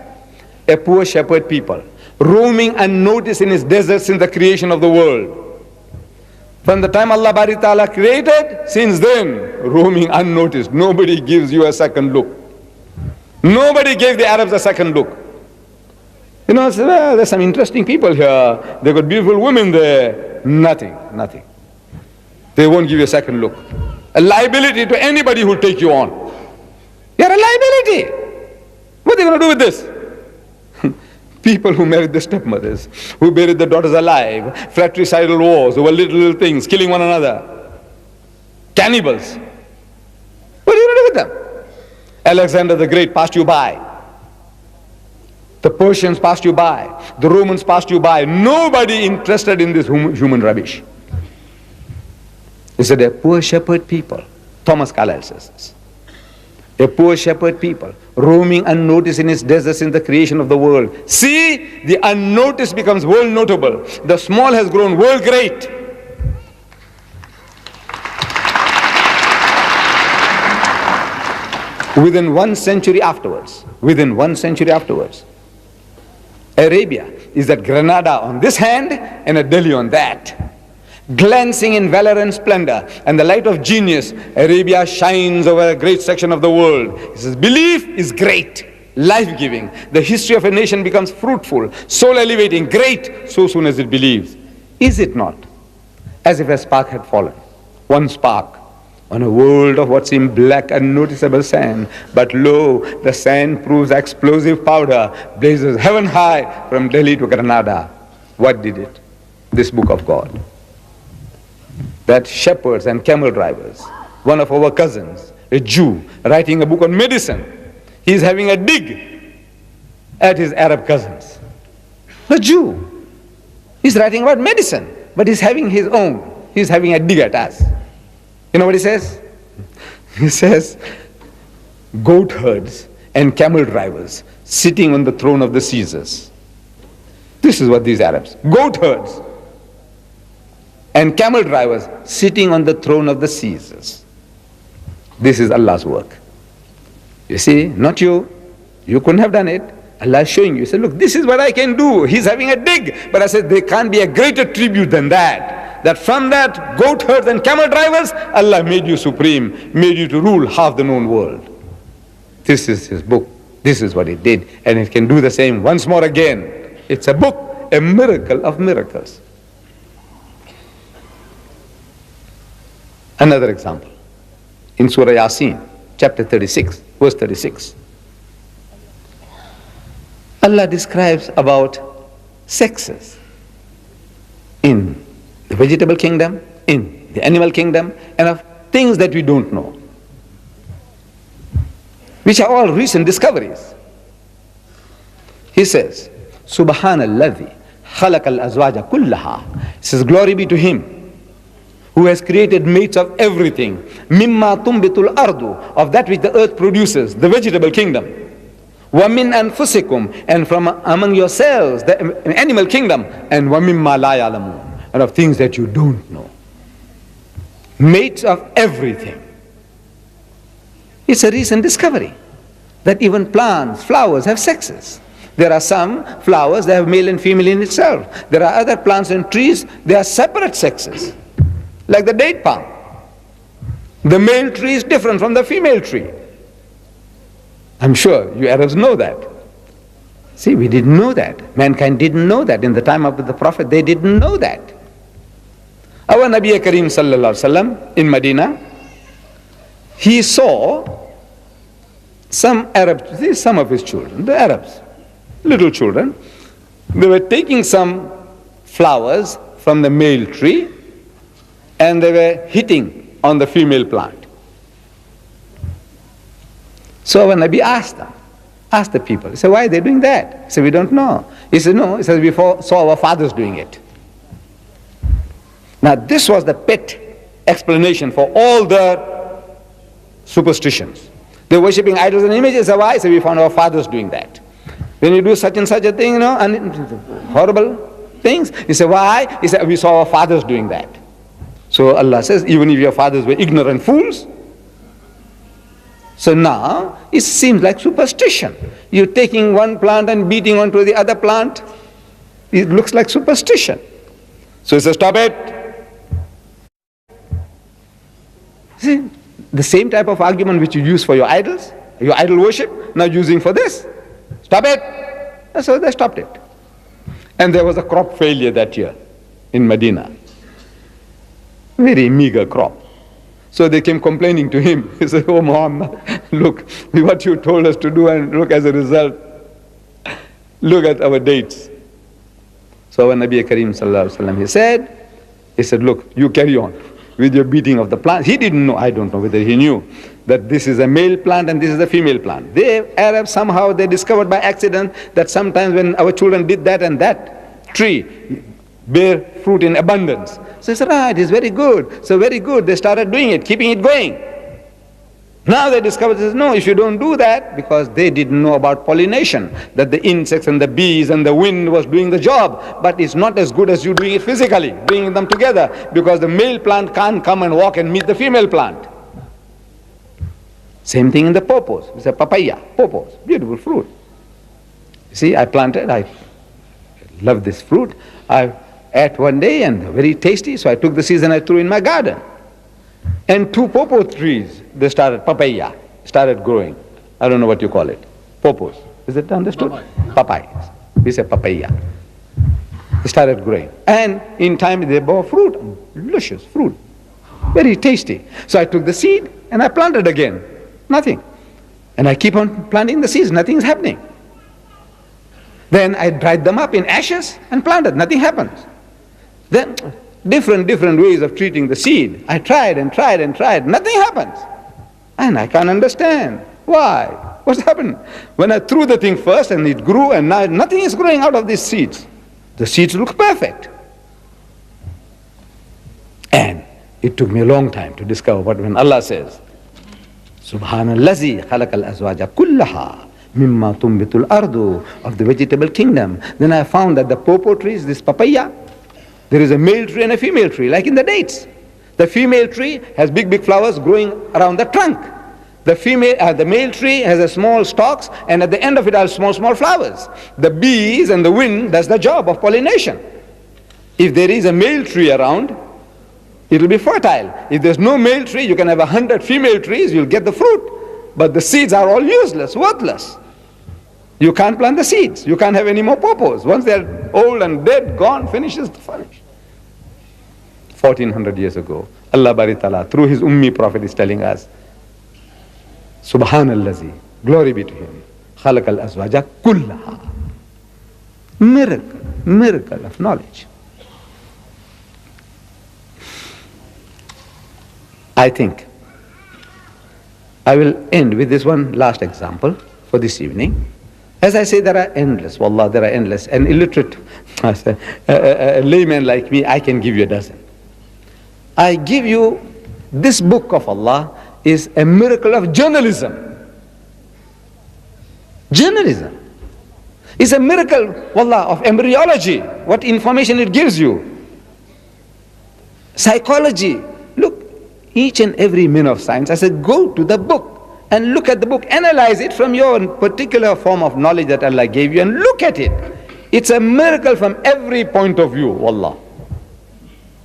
A poor shepherd people, roaming unnoticed in his deserts since the creation of the world. From the time Allah Bari Ta'ala created, since then, roaming unnoticed. Nobody gives you a second look. Nobody gave the Arabs a second look. Well, there's some interesting people here. They've got beautiful women there. Nothing. They won't give you a second look. A liability to anybody who'll take you on. You're a liability. What are they going to do with this? People who married the stepmothers, who buried the daughters alive, fratricidal wars over little things, killing one another. Cannibals. What are you going to do with them? Alexander the Great passed you by. The Persians passed you by. The Romans passed you by. Nobody interested in this human rubbish. He said, a poor shepherd people. Thomas Carlyle says this. A poor shepherd people, roaming unnoticed in its deserts in the creation of the world. See, the unnoticed becomes world notable. The small has grown world great. Within 1 century afterwards, Arabia is at Granada on this hand and at Delhi on that. Glancing in valor and splendor and the light of genius, Arabia shines over a great section of the world. He says, belief is great, life-giving. The history of a nation becomes fruitful, soul-elevating, great, so soon as it believes. Is it not as if a spark had fallen, one spark, on a world of what seemed black unnoticeable sand, but lo, the sand proves explosive powder, blazes heaven high from Delhi to Granada. What did it? This book of God. That shepherds and camel drivers, one of our cousins, a Jew, writing a book on medicine, he's having a dig at his Arab cousins. A Jew, he's writing about medicine, but he's having his own. He's having a dig at us. You know what he says? He says, goat herds and camel drivers sitting on the throne of the Caesars. This is what these Arabs, goat herds and camel drivers sitting on the throne of the Caesars. This is Allah's work. You see, not you. You couldn't have done it. Allah is showing you. He said, look, this is what I can do. He's having a dig. But I said, there can't be a greater tribute than that. That from that, goat herds and camel drivers, Allah made you supreme, made you to rule half the known world. This is His book. This is what He did. And it can do the same once more again. It's a book, a miracle of miracles. Another example, in Surah Yasin, chapter 36, verse 36. Allah describes about sexes in the vegetable kingdom, in the animal kingdom, and of things that we don't know, which are all recent discoveries. He says, Subhanalladhi khalaqal azwaja kullaha. He says, glory be to Him who has created mates of everything, mimma tumbitul ardu, of that which the earth produces, the vegetable kingdom, wa min anfusikum, and from among yourselves, the animal kingdom, and wa mimma la ya'lamun, and of things that you don't know. mates of everything. It's a recent discovery that even plants, flowers have sexes. There are some flowers that have male and female in itself. There are other plants and trees, they are separate sexes, like the date palm. The male tree is different from the female tree. I'm sure you Arabs know that. See, we didn't know that. Mankind didn't know that. In the time of the Prophet, they didn't know that. Our Nabi Kareem sallallahu alaihi wasallam in Medina, he saw some Arabs, some of his children, the Arabs, little children, they were taking some flowers from the male tree and they were hitting on the female plant. So our Nabi asked the people, he said, why are they doing that? He said, we don't know. He said, no, he said, we saw our fathers doing it. Now this was the pet explanation for all the superstitions. They're worshipping idols and images. So why? So we found our fathers doing that. When you do such and such a thing, and horrible things, he said, why? He said, we saw our fathers doing that. So Allah says, even if your fathers were ignorant fools. So now it seems like superstition. You're taking one plant and beating onto the other plant. It looks like superstition. So he says, stop it. See, the same type of argument which you use for your idols, your idol worship, now using for this. Stop it. And so they stopped it. And there was a crop failure that year in Medina. Very meager crop. So they came complaining to him. He said, oh Muhammad, look what you told us to do, and look as a result, look at our dates. So when Nabi Kareem sallallahu alaihi wasallam, he said, look, you carry on with your beating of the plant. He didn't know, I don't know whether he knew, that this is a male plant and this is a female plant. They, Arabs, somehow they discovered by accident that sometimes when our children did that and that tree bear fruit in abundance. So he said, right, it's very good. So very good. They started doing it, keeping it going. Now they discovered, no, if you don't do that, because they didn't know about pollination, that the insects and the bees and the wind was doing the job, but it's not as good as you doing it physically, bringing them together, because the male plant can't come and walk and meet the female plant. Same thing in the pawpaws. It's a papaya, pawpaws, beautiful fruit. See, I planted, I love this fruit. I ate one day and very tasty, so I took the seeds and I threw in my garden. And two pawpaw trees, they started, papaya, started growing. I don't know what you call it. Pawpaws. Is it understood? Papayas. We say papaya. They started growing. And in time they bore fruit, delicious fruit. Very tasty. So I took the seed and I planted again. Nothing. And I keep on planting the seeds, nothing is happening. Then I dried them up in ashes and planted, nothing happens. Then different ways of treating the seed. I tried and tried and tried, nothing happens. And I can't understand. Why? What's happened? When I threw the thing first and it grew, and now nothing is growing out of these seeds. The seeds look perfect. And it took me a long time to discover what when Allah says, Subhanallazi khalaqal azwaja kullaha mimma tumbitul ardu, of the vegetable kingdom. Then I found that the pawpaw trees, this papaya, there is a male tree and a female tree, like in the dates. The female tree has big flowers growing around the trunk. The male tree has a small stalks, and at the end of it are small flowers. The bees and the wind does the job of pollination. If there is a male tree around, it will be fertile. If there's no male tree, you can have 100 female trees, you'll get the fruit. But the seeds are all useless, worthless. You can't plant the seeds. You can't have any more pawpaws. Once they're old and dead, gone, finishes the furnish. 1400 years ago, Allah Bari Ta'ala, through His Ummi Prophet, is telling us, Subhanallazi, glory be to Him, khalaqal azwaja kullaha. Miracle of knowledge. I think I will end with this one last example for this evening. As I say, there are endless, wallah, there are endless. An illiterate a layman like me, I can give you a dozen. I give you, this book of Allah is a miracle of journalism. Journalism is a miracle, wallah, of embryology, what information it gives you. Psychology, look, each and every man of science, I said, go to the book and look at the book, analyze it from your particular form of knowledge that Allah gave you, and look at it. It's a miracle from every point of view, wallah.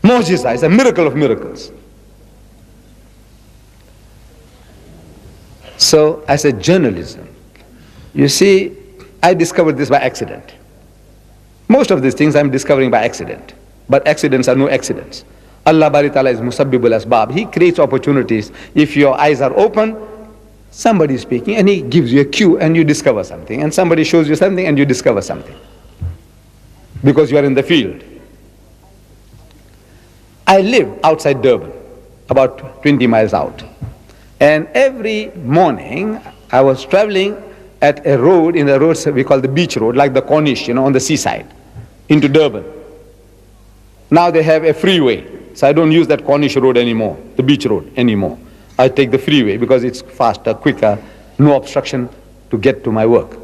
Mu'jiza is a miracle of miracles. So, as a journalism, you see, I discovered this by accident. Most of these things I'm discovering by accident. But accidents are no accidents. Allah Bari Ta'ala is Musabbibul Asbab. He creates opportunities. If your eyes are open, somebody is speaking and he gives you a cue and you discover something. And somebody shows you something and you discover something. Because you are in the field. I live outside Durban, about 20 miles out. And every morning I was traveling at a road, in the roads we call the beach road, like the Corniche, on the seaside, into Durban. Now they have a freeway, so I don't use that Corniche road anymore, the beach road anymore. I take the freeway because it's faster, quicker, no obstruction to get to my work.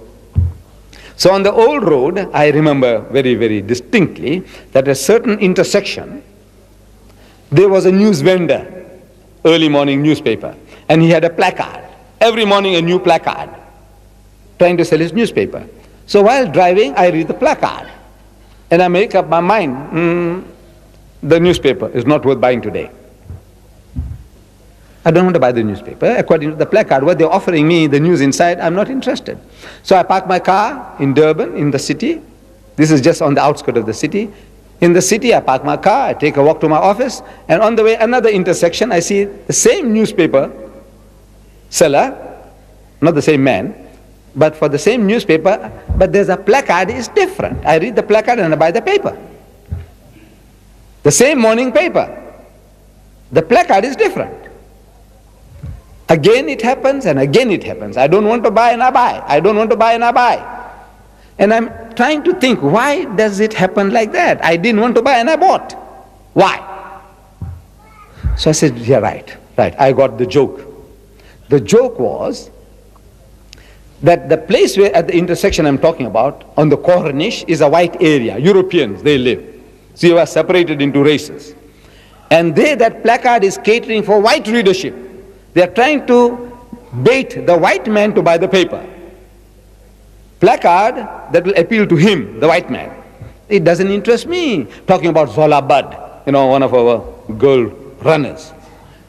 So on the old road, I remember very, very distinctly that at a certain intersection, there was a news vendor, early morning newspaper, and he had a placard. Every morning a new placard, trying to sell his newspaper. So while driving, I read the placard, and I make up my mind, the newspaper is not worth buying today. I don't want to buy the newspaper. According to the placard, what they're offering me, the news inside, I'm not interested. So I park my car in Durban, in the city. This is just on the outskirts of the city. In the city, I park my car, I take a walk to my office, and on the way, another intersection, I see the same newspaper seller, not the same man, but for the same newspaper, but there's a placard, it's different. I read the placard and I buy the paper. The same morning paper. The placard is different. Again it happens and again it happens. I don't want to buy and I buy. I don't want to buy and I buy. And I'm trying to think, why does it happen like that? I didn't want to buy and I bought. Why? So I said, yeah, right. I got the joke. The joke was that the place where at the intersection I'm talking about, on the Corniche, is a white area. Europeans, they live. So you are separated into races. And that placard is catering for white readership. They are trying to bait the white man to buy the paper. Placard that will appeal to him, the white man. It doesn't interest me. Talking about Zola Bud, one of our girl runners.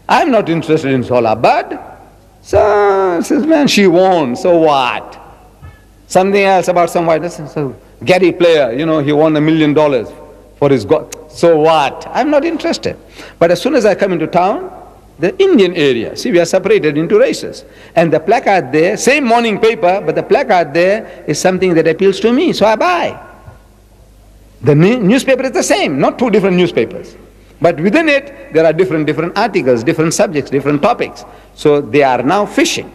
I'm not interested in Zola Bud. So, says, man, she won, so what? Something else about some white, so Gary Player, he won $1 million for his God. So what? I'm not interested. But as soon as I come into town, the Indian area, see, we are separated into races. And the placard there, same morning paper, but the placard there is something that appeals to me, so I buy. The newspaper is the same, not two different newspapers. But within it, there are different articles, different subjects, different topics. So they are now fishing.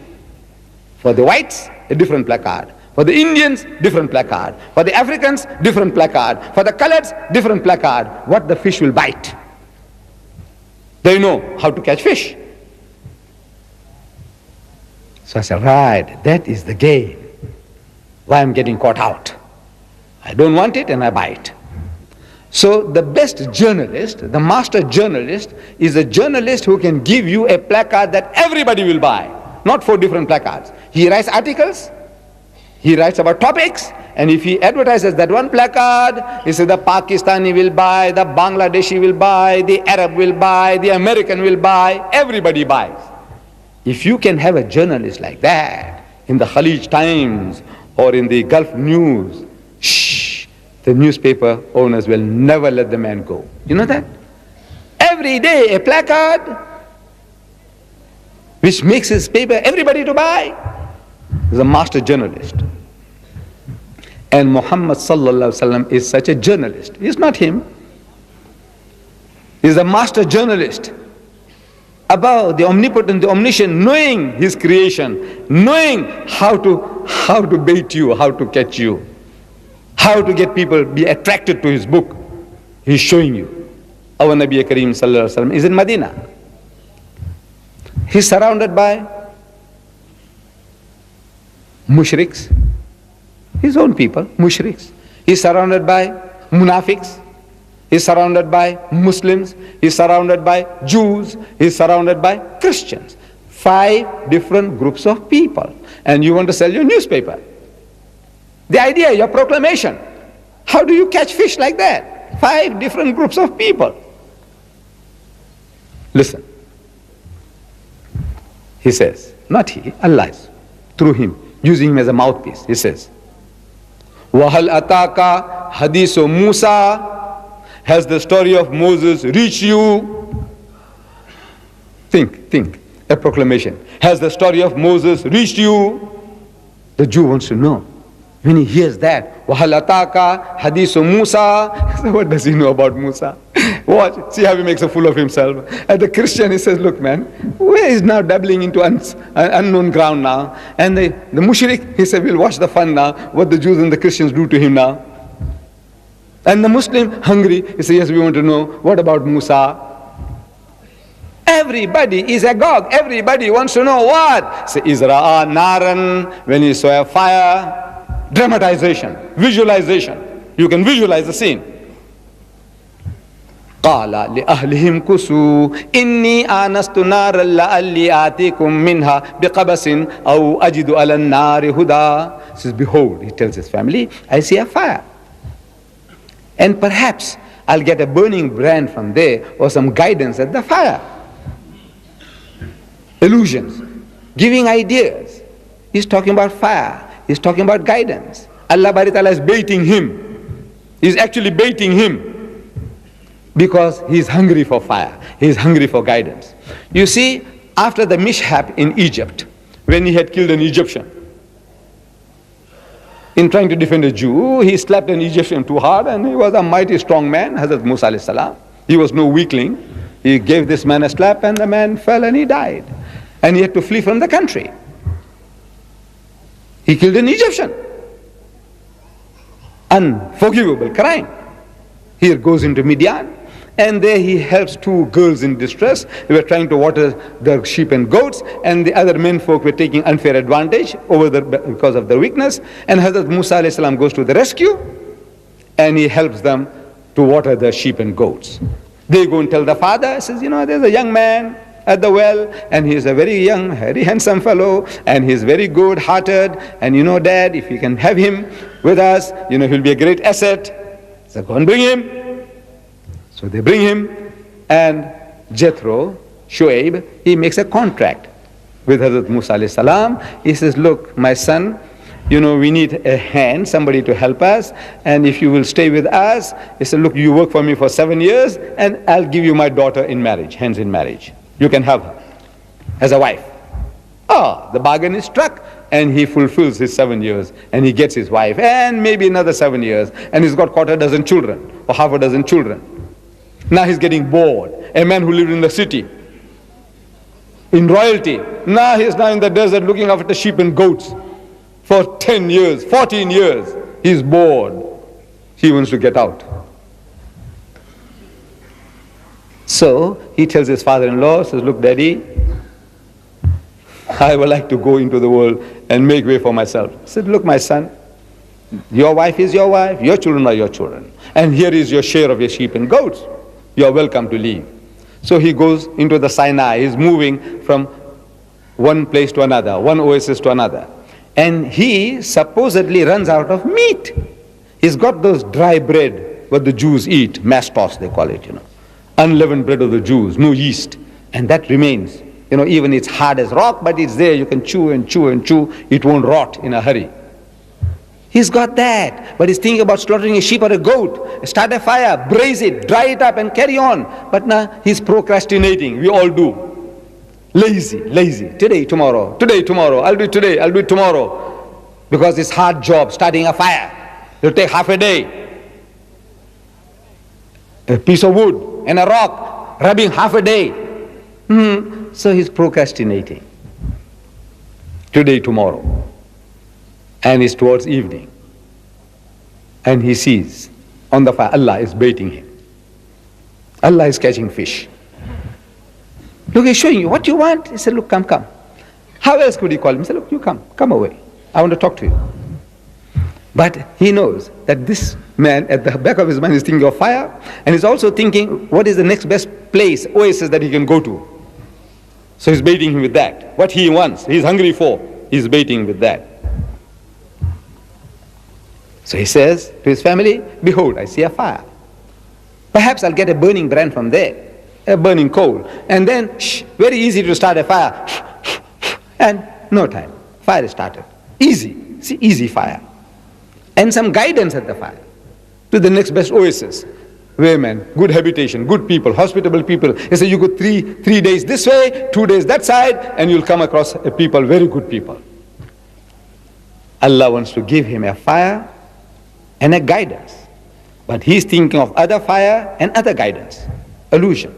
For the whites, a different placard. For the Indians, different placard. For the Africans, different placard. For the coloreds, different placard. What the fish will bite. They know how to catch fish. So I said, right, that is the game. Why I'm getting caught out. I don't want it and I buy it. So the best journalist, the master journalist, is a journalist who can give you a placard that everybody will buy, not 4 different placards. He writes articles, he writes about topics, and if he advertises that one placard, he says the Pakistani will buy, the Bangladeshi will buy, the Arab will buy, the American will buy, everybody buys. If you can have a journalist like that in the Khalij Times or in the Gulf News, the newspaper owners will never let the man go. You know that? Every day a placard which makes his paper everybody to buy. He's a master journalist. And Muhammad sallallahu alaihi wasallam is such a journalist. He's not him. He's a master journalist about the omnipotent, the omniscient, knowing his creation, knowing how to bait you, how to catch you. How to get people be attracted to his book. He's showing you. Our Nabi Kareem sallallahu alaihi wasallam is in Medina. He's surrounded by mushriks, his own people, mushriks. He's surrounded by munafiqs. He's surrounded by Muslims, he's surrounded by Jews, he's surrounded by Christians. 5 different groups of people. And you want to sell your newspaper. The idea, your proclamation. How do you catch fish like that? 5 different groups of people. Listen. He says, not he, Allah is, through him, using him as a mouthpiece. He says, وَهَلْ أَتَاكَ حَدِيثُ Musa. Has the story of Moses reached you? Think. A proclamation. Has the story of Moses reached you? The Jew wants to know. When he hears that, وَهَلْ أَتَاكَ حَدِيثُ Musa. So what does he know about Musa? Watch, see how he makes a fool of himself. And the Christian, he says, look man, where is now dabbling into unknown ground now? And the mushrik, he said, we'll watch the fun now, what the Jews and the Christians do to him now. And the Muslim, hungry, he says, yes, we want to know, what about Musa? Everybody is agog. Everybody wants to know what? Say, Izra'a naran, when he saw a fire. Dramatization, visualization. You can visualize the scene. قال لأهلهم كسوا إني آنست نارا لعلي آتيكم منها بقبس أو أجد على النار هدى. He says, behold, he tells his family, I see a fire. And perhaps I'll get a burning brand from there or some guidance at the fire. Illusions, giving ideas. He's talking about fire. He's talking about guidance. Allah Bari Ta'ala is baiting him. He's actually baiting him because he's hungry for fire. He's hungry for guidance. You see, after the mishap in Egypt, when he had killed an Egyptian, in trying to defend a Jew, he slapped an Egyptian too hard, and he was a mighty strong man, Hazrat Musa alayhi salam. He was no weakling. He gave this man a slap, and the man fell and he died. And he had to flee from the country. He killed an Egyptian. Unforgivable crime. Here goes into Midian, and there he helps 2 girls in distress. They were trying to water their sheep and goats, and the other men folk were taking unfair advantage because of their weakness. And Hazrat Musa alayhi salam goes to the rescue, and he helps them to water their sheep and goats. They go and tell the father, says, there's a young man at the well, and he's a very young, very handsome fellow, and he's very good-hearted, and Dad, if you can have him with us, he'll be a great asset. So go and bring him. So they bring him, and Jethro, Shoaib, he makes a contract with Hazrat Musa alayhi salam. He says, look, my son, we need a hand, somebody to help us, and if you will stay with us, he said, look, you work for me for 7 years, and I'll give you my daughter in marriage, hands in marriage. You can have her as a wife. The bargain is struck, and he fulfills his 7 years, and he gets his wife, and maybe another 7 years, and he's got 250 children, or half a dozen children. Now he's getting bored. A man who lived in the city, in royalty, now he's now in the desert looking after sheep and goats. For 10 years, 14 years, he's bored. He wants to get out. So he tells his father-in-law, says, look, Daddy, I would like to go into the world and make way for myself. He said, look, my son, your wife is your wife, your children are your children, and here is your share of your sheep and goats. You are welcome to leave. So he goes into the Sinai. He's moving from one place to another, one oasis to another. And he supposedly runs out of meat. He's got those dry bread, what the Jews eat, mastos they call it, unleavened bread of the Jews, no yeast. And that remains. Even it's hard as rock, but it's there. You can chew and chew and chew. It won't rot in a hurry. He's got that, but he's thinking about slaughtering a sheep or a goat, start a fire, braise it, dry it up and carry on. But now he's procrastinating. We all do. Lazy. Today, tomorrow, I'll do it today, I'll do it tomorrow. Because it's hard job, starting a fire. It'll take half a day. A piece of wood and a rock, rubbing half a day. So he's procrastinating. Today, tomorrow. And it's towards evening. And he sees on the fire, Allah is baiting him. Allah is catching fish. Look, he's showing you what you want. He said, look, come. How else could he call him? He said, look, you come away. I want to talk to you. But he knows that this man at the back of his mind is thinking of fire, and he's also thinking what is the next best place, oasis that he can go to. So he's baiting him with that. What he wants, he's hungry for, he's baiting with that. So he says to his family, behold, I see a fire. Perhaps I'll get a burning brand from there, a burning coal. And then, very easy to start a fire. And no time, fire is started. Easy, see, easy fire. And some guidance at the fire to the next best oasis. Women, good habitation, good people, hospitable people. He said, you go three days this way, 2 days that side, and you'll come across a people, very good people. Allah wants to give him a fire and a guidance. But he's thinking of other fire and other guidance. Illusion.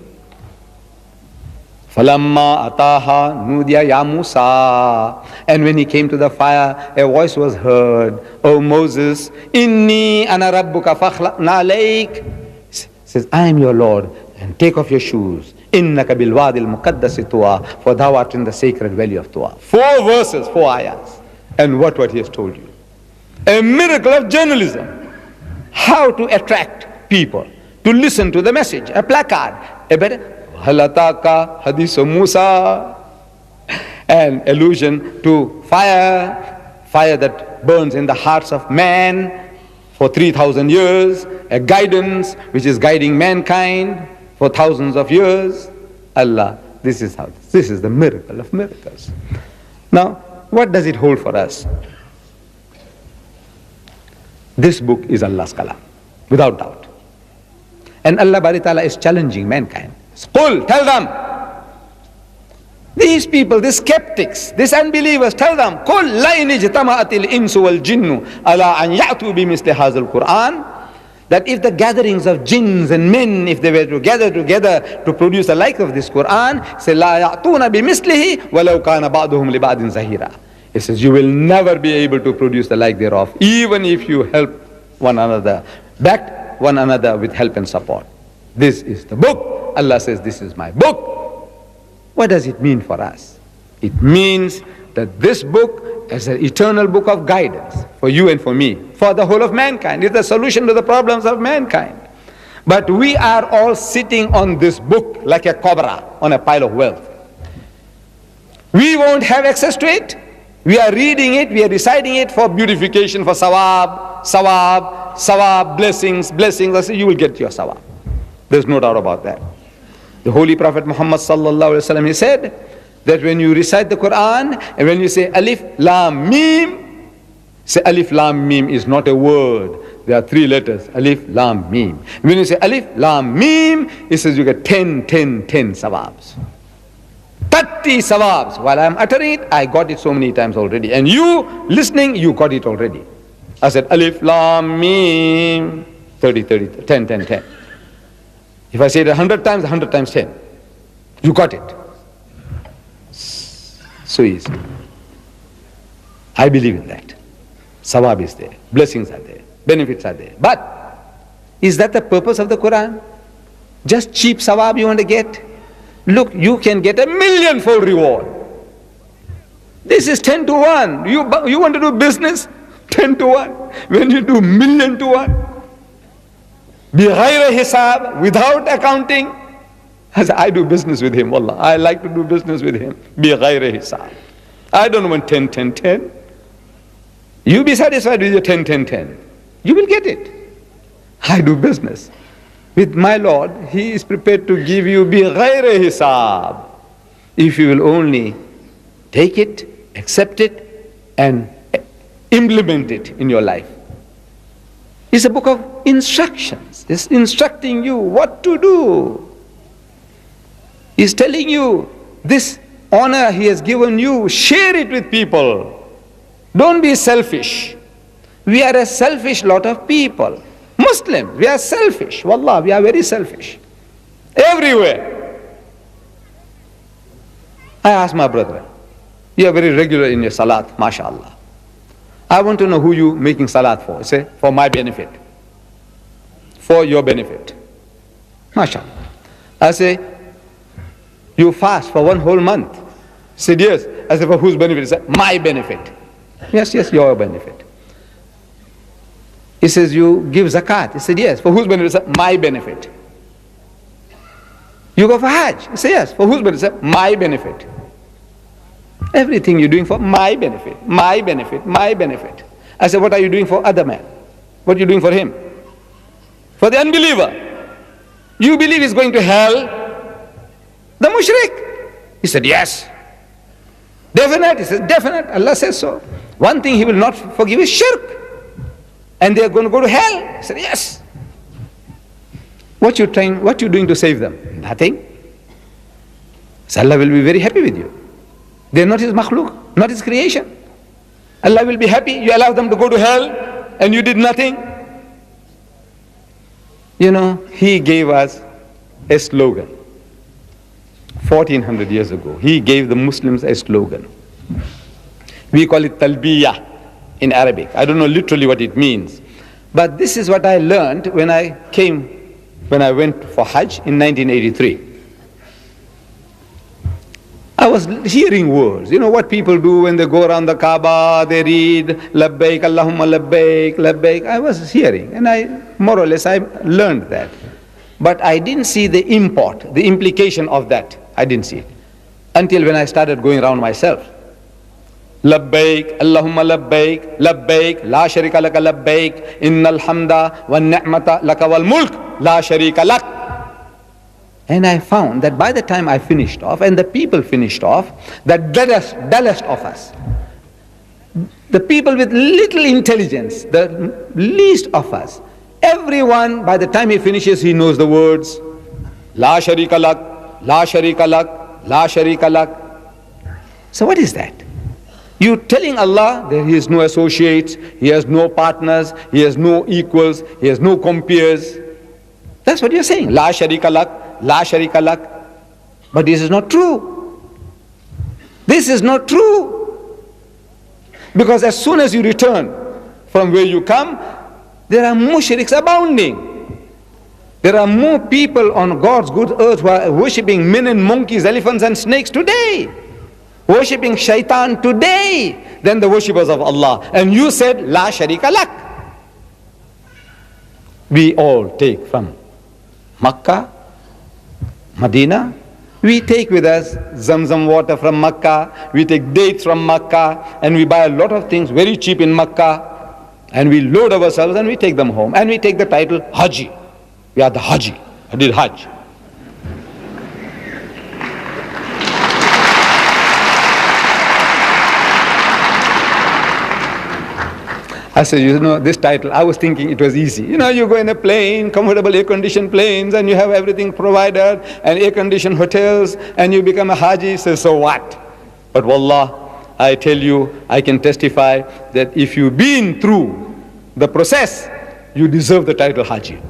فَلَمَّا أَتَاهَا نُودِيَ يَا مُوسَى. And when he came to the fire, a voice was heard, O Moses, إِنِّي أَنَا رَبُّكَ فَاخْلَعْنَ عَلَيْكَ. Says, I am your Lord, and take off your shoes. إِنَّكَ بِالْوَادِ الْمُقَدَّسِ طُوَى. For thou art in the sacred valley of Tuwa. 4 verses, 4 ayahs. And what he has told you. A miracle of journalism. How to attract people to listen to the message. A placard. A better Halataka Hadisu Musa. An allusion to fire. Fire that burns in the hearts of man for 3,000 years. A guidance which is guiding mankind for thousands of years. Allah, this is the miracle of miracles. Now, what does it hold for us? This book is Allah's kalam, without doubt. And Allah Bari Ta'ala is challenging mankind. Qul, tell them. These people, these skeptics, these unbelievers, tell them, قُلْ لَإِنِ اجْتَمَعَتِ الْإِنسُ وَالْجِنُّ أَلَىٰ أَنْ يَأْتُوا بِمِثْلِ هَذَا الْقُرْآنِ. That if the gatherings of jinns and men, if they were to gather together to produce the like of this Qur'an, say, لَا يَأْتُونَ بِمِثْلِهِ وَلَوْ كَانَ بَعْضُهُمْ لِبَعْضٍ زَهِيرًا. It says, you will never be able to produce the like thereof, even if you help one another, back one another with help and support. This is the book. Allah says, this is my book. What does it mean for us? It means that this book is an eternal book of guidance for you and for me, for the whole of mankind. It's the solution to the problems of mankind. But we are all sitting on this book like a cobra on a pile of wealth. We won't have access to it. We are reading it, we are reciting it for beautification, for sawab, sawab, sawab, blessings, blessings. You will get your sawab. There's no doubt about that. The Holy Prophet Muhammad sallallahu alaihi wasallam, he said that when you recite the Quran and when you say Alif Lam Mim, say Alif Lam Mim is not a word. There are 3 letters, Alif Lam Mim. When you say Alif Lam Mim, it says you get 10 sawabs. 30 sawabs. While I am uttering it, I got it so many times already. And you listening, you got it already. I said Alif Lam Mim, 30, 10. If I say it 100 times, 100 times 10. You got it. So easy. I believe in that. Sawab is there. Blessings are there. Benefits are there. But is that the purpose of the Quran? Just cheap sawab you want to get? Look, you can get 1,000,000-fold reward. This is 10 to 1. You want to do business? 10 to 1. When you do 1,000,000 to 1. بِغَيْرِ hisab, without accounting. I do business with him, wallah. I like to do business with him. بِغَيْرِ hisab. I don't want 10. You be satisfied with your 10. You will get it. I do business with my Lord. He is prepared to give you بِغَيْرِ hisab. If you will only take it, accept it, and implement it in your life. It's a book of instructions. It's instructing you what to do. It's telling you this honor he has given you, share it with people. Don't be selfish. We are a selfish lot of people. Muslims, we are selfish. Wallah, we are very selfish. Everywhere. I asked my brother, you are very regular in your salat, mashallah. I want to know who you making salat for. I say, for my benefit. For your benefit. MashaAllah. I say, you fast for 1 whole month. He said, yes. I said, for whose benefit? He said, my benefit. Yes, your benefit. He says, you give zakat. He said, yes. For whose benefit? My benefit. You go for Hajj. He said, yes. For whose benefit? My benefit. Everything you're doing for my benefit, my benefit, my benefit. I said, what are you doing for other man? What are you doing for him? For the unbeliever. You believe he's going to hell? The mushrik. He said, yes. Definite? He says, definite. Allah says so. One thing he will not forgive is shirk. And they are going to go to hell. He said, yes. What you doing to save them? Nothing. So Allah will be very happy with you. They are not his makhluk, not his creation. Allah will be happy. You allow them to go to hell and you did nothing. You know, he gave us a slogan. 1400 years ago, he gave the Muslims a slogan. We call it talbiyah in Arabic. I don't know literally what it means. But this is what I learned when I went for Hajj in 1983. I was hearing words. You know what people do when they go around the Kaaba, they read, Labbaik, Allahumma Labbaik, Labbaik. I was hearing, and more or less, I learned that. But I didn't see the import, the implication of that. I didn't see it. Until when I started going around myself. Labbaik, Allahumma Labbaik, Labbaik, La Sharika Laka Labbaik, Innal Hamda, Wa Ni'mata Laka Wal Mulk, La Sharika Lak. And I found that by the time I finished off, and the people finished off, the dullest of us, the people with little intelligence, the least of us, everyone, by the time he finishes, he knows the words, La Sharika Lak, La Sharika Lak, La Sharika Lak. So what is that? You telling Allah that He has no associates, He has no partners, He has no equals, He has no compeers. That's what you're saying. La Sharika Lak, La Sharika Lak. But this is not true. This is not true. Because as soon as you return from where you come, there are mushriks abounding. There are more people on God's good earth who are worshipping men and monkeys, elephants and snakes today, worshipping shaitan today, than the worshippers of Allah. And you said, La Sharika Lak. We all take from Makkah, Medina, we take with us Zamzam water from Makkah, we take dates from Makkah, and we buy a lot of things very cheap in Makkah, and we load ourselves and we take them home, and we take the title Haji. We are the Haji. I did Hajj. I said, you know, this title, I was thinking it was easy. You know, you go in a plane, comfortable air-conditioned planes, and you have everything provided, and air-conditioned hotels, and you become a Haji. Says, so what? But wallah, I tell you, I can testify that if you've been through the process, you deserve the title Haji.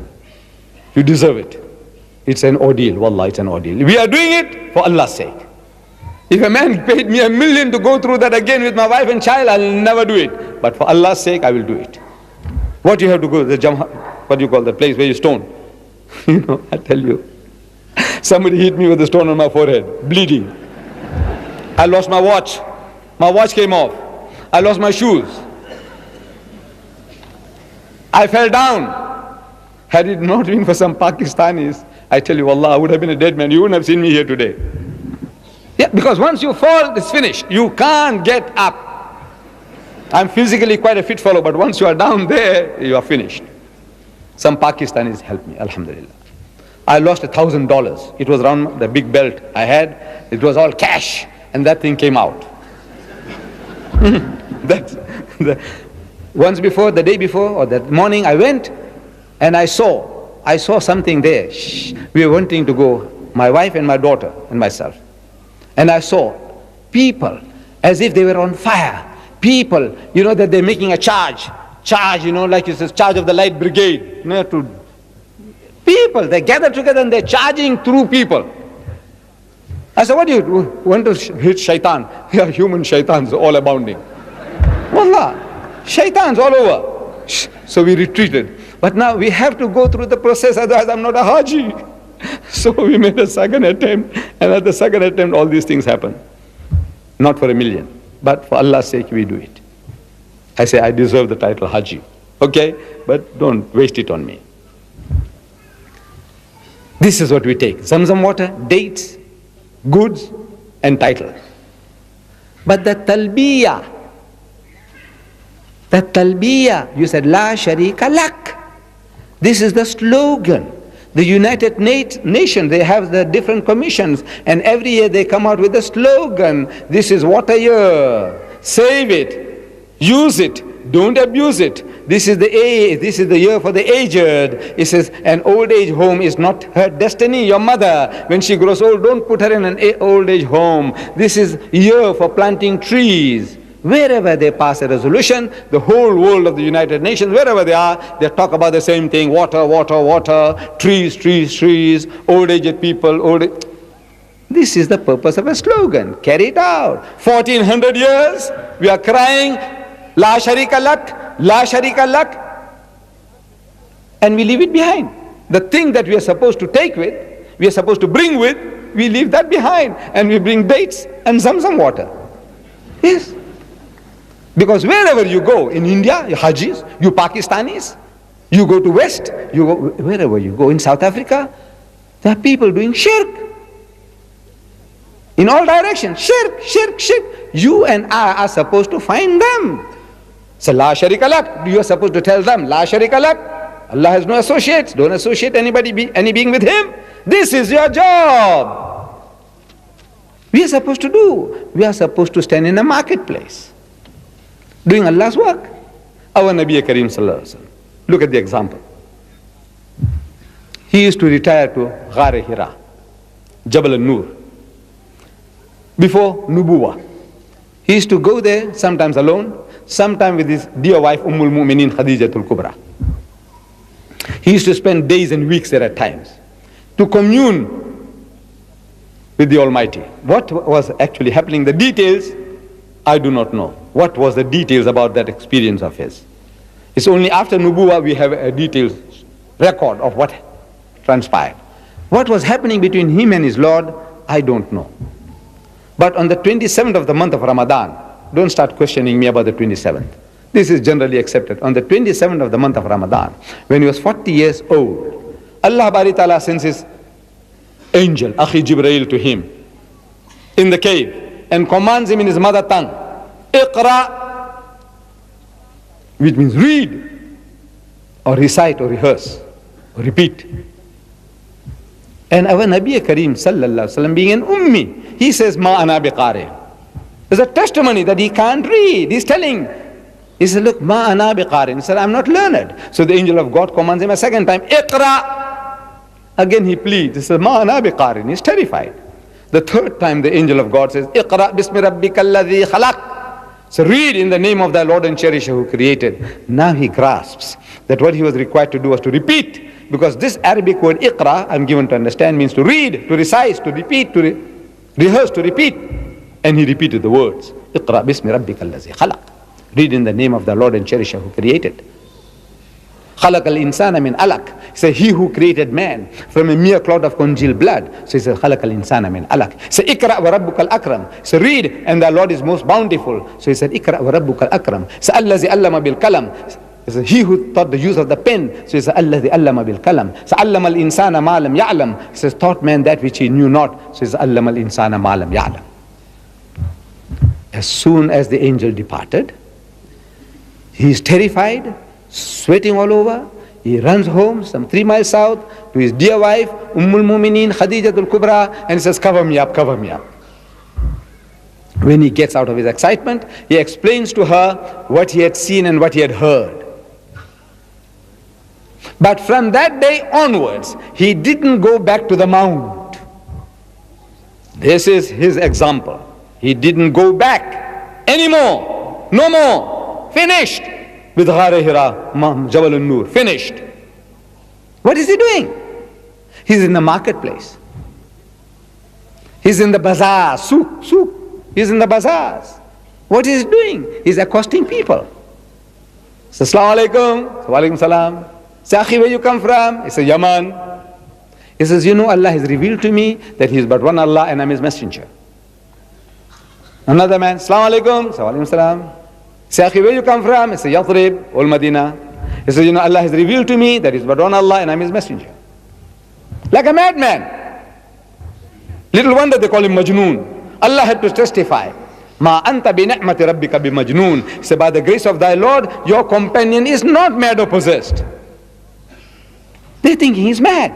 You deserve it. It's an ordeal, wallah, it's an ordeal. We are doing it for Allah's sake. If a man paid me $1 million to go through that again with my wife and child, I'll never do it. But for Allah's sake, I will do it. What you have to go, what do you call the place where you stone? You know, I tell you. Somebody hit me with a stone on my forehead, bleeding. I lost my watch. My watch came off. I lost my shoes. I fell down. Had it not been for some Pakistanis, I tell you, Allah, I would have been a dead man. You wouldn't have seen me here today. Yeah, because once you fall, it's finished. You can't get up. I'm physically quite a fit fellow, but once you are down there, you are finished. Some Pakistanis helped me, alhamdulillah. I lost $1,000. It was around the big belt I had. It was all cash, and that thing came out. Once before, the day before, or that morning, I went, and I saw something there. We were wanting to go, my wife and my daughter and myself. And I saw people as if they were on fire. People, you know, that they're making a charge, you know, like it says, charge of the light brigade. You know, people, they gather together and they're charging through people. I said, what do you want to hit shaitan? Here are human shaitans all abounding. Wallah, shaitans all over. So we retreated. But now we have to go through the process, otherwise I'm not a Haji. So we made a second attempt, and at the second attempt all these things happen. Not for $1 million, but for Allah's sake we do it. I say, I deserve the title Haji. Okay? But don't waste it on me. This is what we take. Zamzam water, dates, goods, and title. But the talbiyah, you said, La sharika lak. This is the slogan. The United Nations, they have the different commissions, and every year they come out with a slogan. This is water year. Save it. Use it. Don't abuse it. This is the year for the aged. It says an old age home is not her destiny. Your mother, when she grows old, don't put her in an old age home. This is year for planting trees. Wherever they pass a resolution, the whole world of the United Nations, wherever they are, they talk about the same thing. Water, water, water, trees, trees, trees, old aged people, This is the purpose of a slogan. Carry it out. 1400 years, we are crying, La sharika lak, La sharika lak, and we leave it behind. The thing that we are supposed to take with, we are supposed to bring with, we leave that behind, and we bring dates and Zamzam water. Yes. Because wherever you go, in India, you Hajis, you Pakistanis, you go to West, you go, wherever you go, in South Africa, there are people doing shirk. In all directions, shirk, shirk, shirk. You and I are supposed to find them. So, La sharika lak, you are supposed to tell them, La sharika lak. Allah has no associates. Don't associate any being with Him. This is your job. We are supposed to do. We are supposed to stand in a marketplace, doing Allah's work. Our Nabi Kareem Sallallahu Alaihi Wasallam. Look at the example. He used to retire to Ghar Hira, Jabal al-Nur. Before Nubuwa, he used to go there sometimes alone, sometimes with his dear wife Ummul Mu'mineen Khadijatul Kubra. He used to spend days and weeks there at times to commune with the Almighty. What was actually happening, the details, I do not know. What was the details about that experience of his? It's only after Nubuwa we have a detailed record of what transpired. What was happening between him and his Lord, I don't know. But on the 27th of the month of Ramadan, don't start questioning me about the 27th. This is generally accepted. On the 27th of the month of Ramadan, when he was 40 years old, Allah Bari Ta'ala sends his angel, Akhi Jibreel, to him in the cave and commands him in his mother tongue, Iqra, which means read or recite or rehearse or repeat. And our Nabi Kareem Sallallahu Alaihi Wasallam, being an ummi, he says, Ma ana biqari. There's a testimony that he can't read. He's telling, he said, look, Ma ana biqari. He said, I'm not learned. So the angel of God commands him a second time, Iqra. Again he pleads. He says, Ma ana biqari. He's terrified. The third time the angel of God says, Iqra bismi rabbika alladhi khalaq. So read in the name of thy Lord and Cherisher who created. Now he grasps that what he was required to do was to repeat. Because this Arabic word Iqra, I'm given to understand, means to read, to recite, to repeat, to rehearse, to repeat. And he repeated the words, Iqra bismi rabbika alladhi khalaq. Read in the name of the Lord and Cherisher who created. Khalaq al-insana min alaq. He said, he who created man from a mere clot of congealed blood. So he said, Khalaq al-insana min alaq. He said, Iqra wa rabbuka al-akram. So read, and the Lord is most bountiful. So he said, Iqra wa rabbuka al-akram. So allazi allama bil kalam. He said, he who taught the use of the pen. So he said, allazi allama bil kalam. So allama al-insana ma lam ya'lam. He says, taught man that which he knew not. So he says, allama al-insana ma lam ya'lam. As soon as the angel departed, he is terrified, sweating all over. He runs home some 3 miles south to his dear wife, Ummul Mu'mineen Khadijatul Kubra, and he says, cover me up, cover me up. When he gets out of his excitement, he explains to her what he had seen and what he had heard. But from that day onwards, he didn't go back to the mount. This is his example. He didn't go back anymore. No more. Finished. With Ghar Hira, Jabal al-Nur. Finished. What is he doing? He's in the marketplace. He's in the bazaar, souk. He's in the bazaars. What is he doing? He's accosting people. He says, Assalamu alaikum. Wa alaikum salam. Say, Akhi, where you come from? He says, Yaman. He says, you know, Allah has revealed to me that He is but one Allah and I'm His messenger. Another man, Assalamu alaikum. Wa alaikum salam. Say, Akhi, where you come from? He says, Yathrib, Ul Madinah. He says, Allah has revealed to me that is but one Allah and I'm His messenger. Like a madman. Little wonder they call him Majnoon. Allah had to testify. Ma anta bi ni'mati rabbika bi majnoon. Say, by the grace of thy Lord, your companion is not mad or possessed. They think he's mad.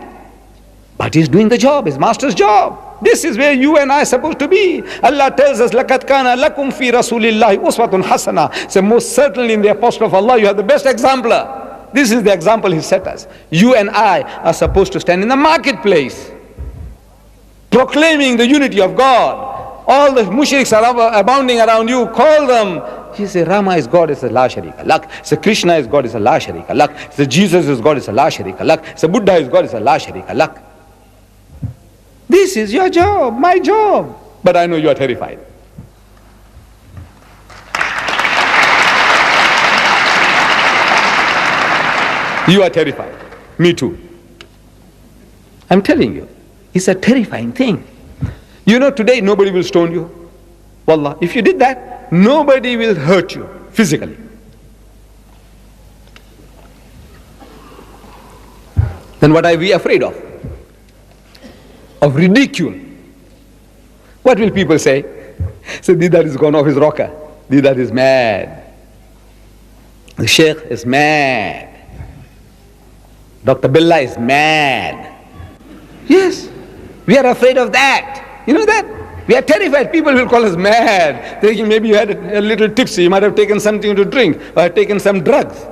But he's doing the job, his master's job. This is where you and I are supposed to be. Allah tells us, لَقَدْ كَانَ لَكُمْ فِي رَسُولِ اللَّهِ أُسْوَةٌ حَسَنَةٌ. So most certainly in the Apostle of Allah, you have the best exemplar. This is the example He set us. You and I are supposed to stand in the marketplace, proclaiming the unity of God. All the mushriks are abounding around you. Call them. He said, Rama is God, it's a la sharika lak. He Krishna is God, it's a la sharika lak. He Jesus is God, it's a la sharika lak. He Buddha is God, it's a la sharika lak. This is your job, my job. But I know you are terrified. You are terrified. Me too. I'm telling you, it's a terrifying thing. Today nobody will stone you. Wallah, if you did that, nobody will hurt you physically. Then what are we afraid of? Of ridicule. What will people say? So Didar is gone off his rocker. Didar is mad. The Sheikh is mad. Dr. Billah is mad. Yes, we are afraid of that. You know that? We are terrified. People will call us mad. Thinking maybe you had a little tipsy, you might have taken something to drink, or had taken some drugs.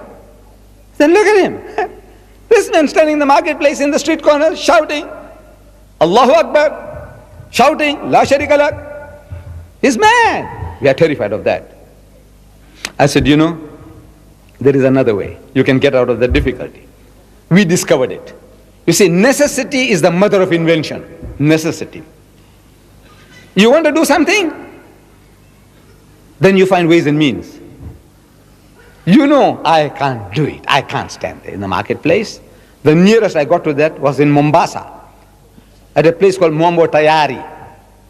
Then look at him. This man standing in the marketplace in the street corner, shouting, Allahu Akbar, shouting, La Sharika Lak. He's mad. We are terrified of that. I said, there is another way. You can get out of the difficulty. We discovered it. You see, necessity is the mother of invention. Necessity. You want to do something? Then you find ways and means. I can't do it. I can't stand there in the marketplace. The nearest I got to that was in Mombasa, at a place called Mombo Tayari.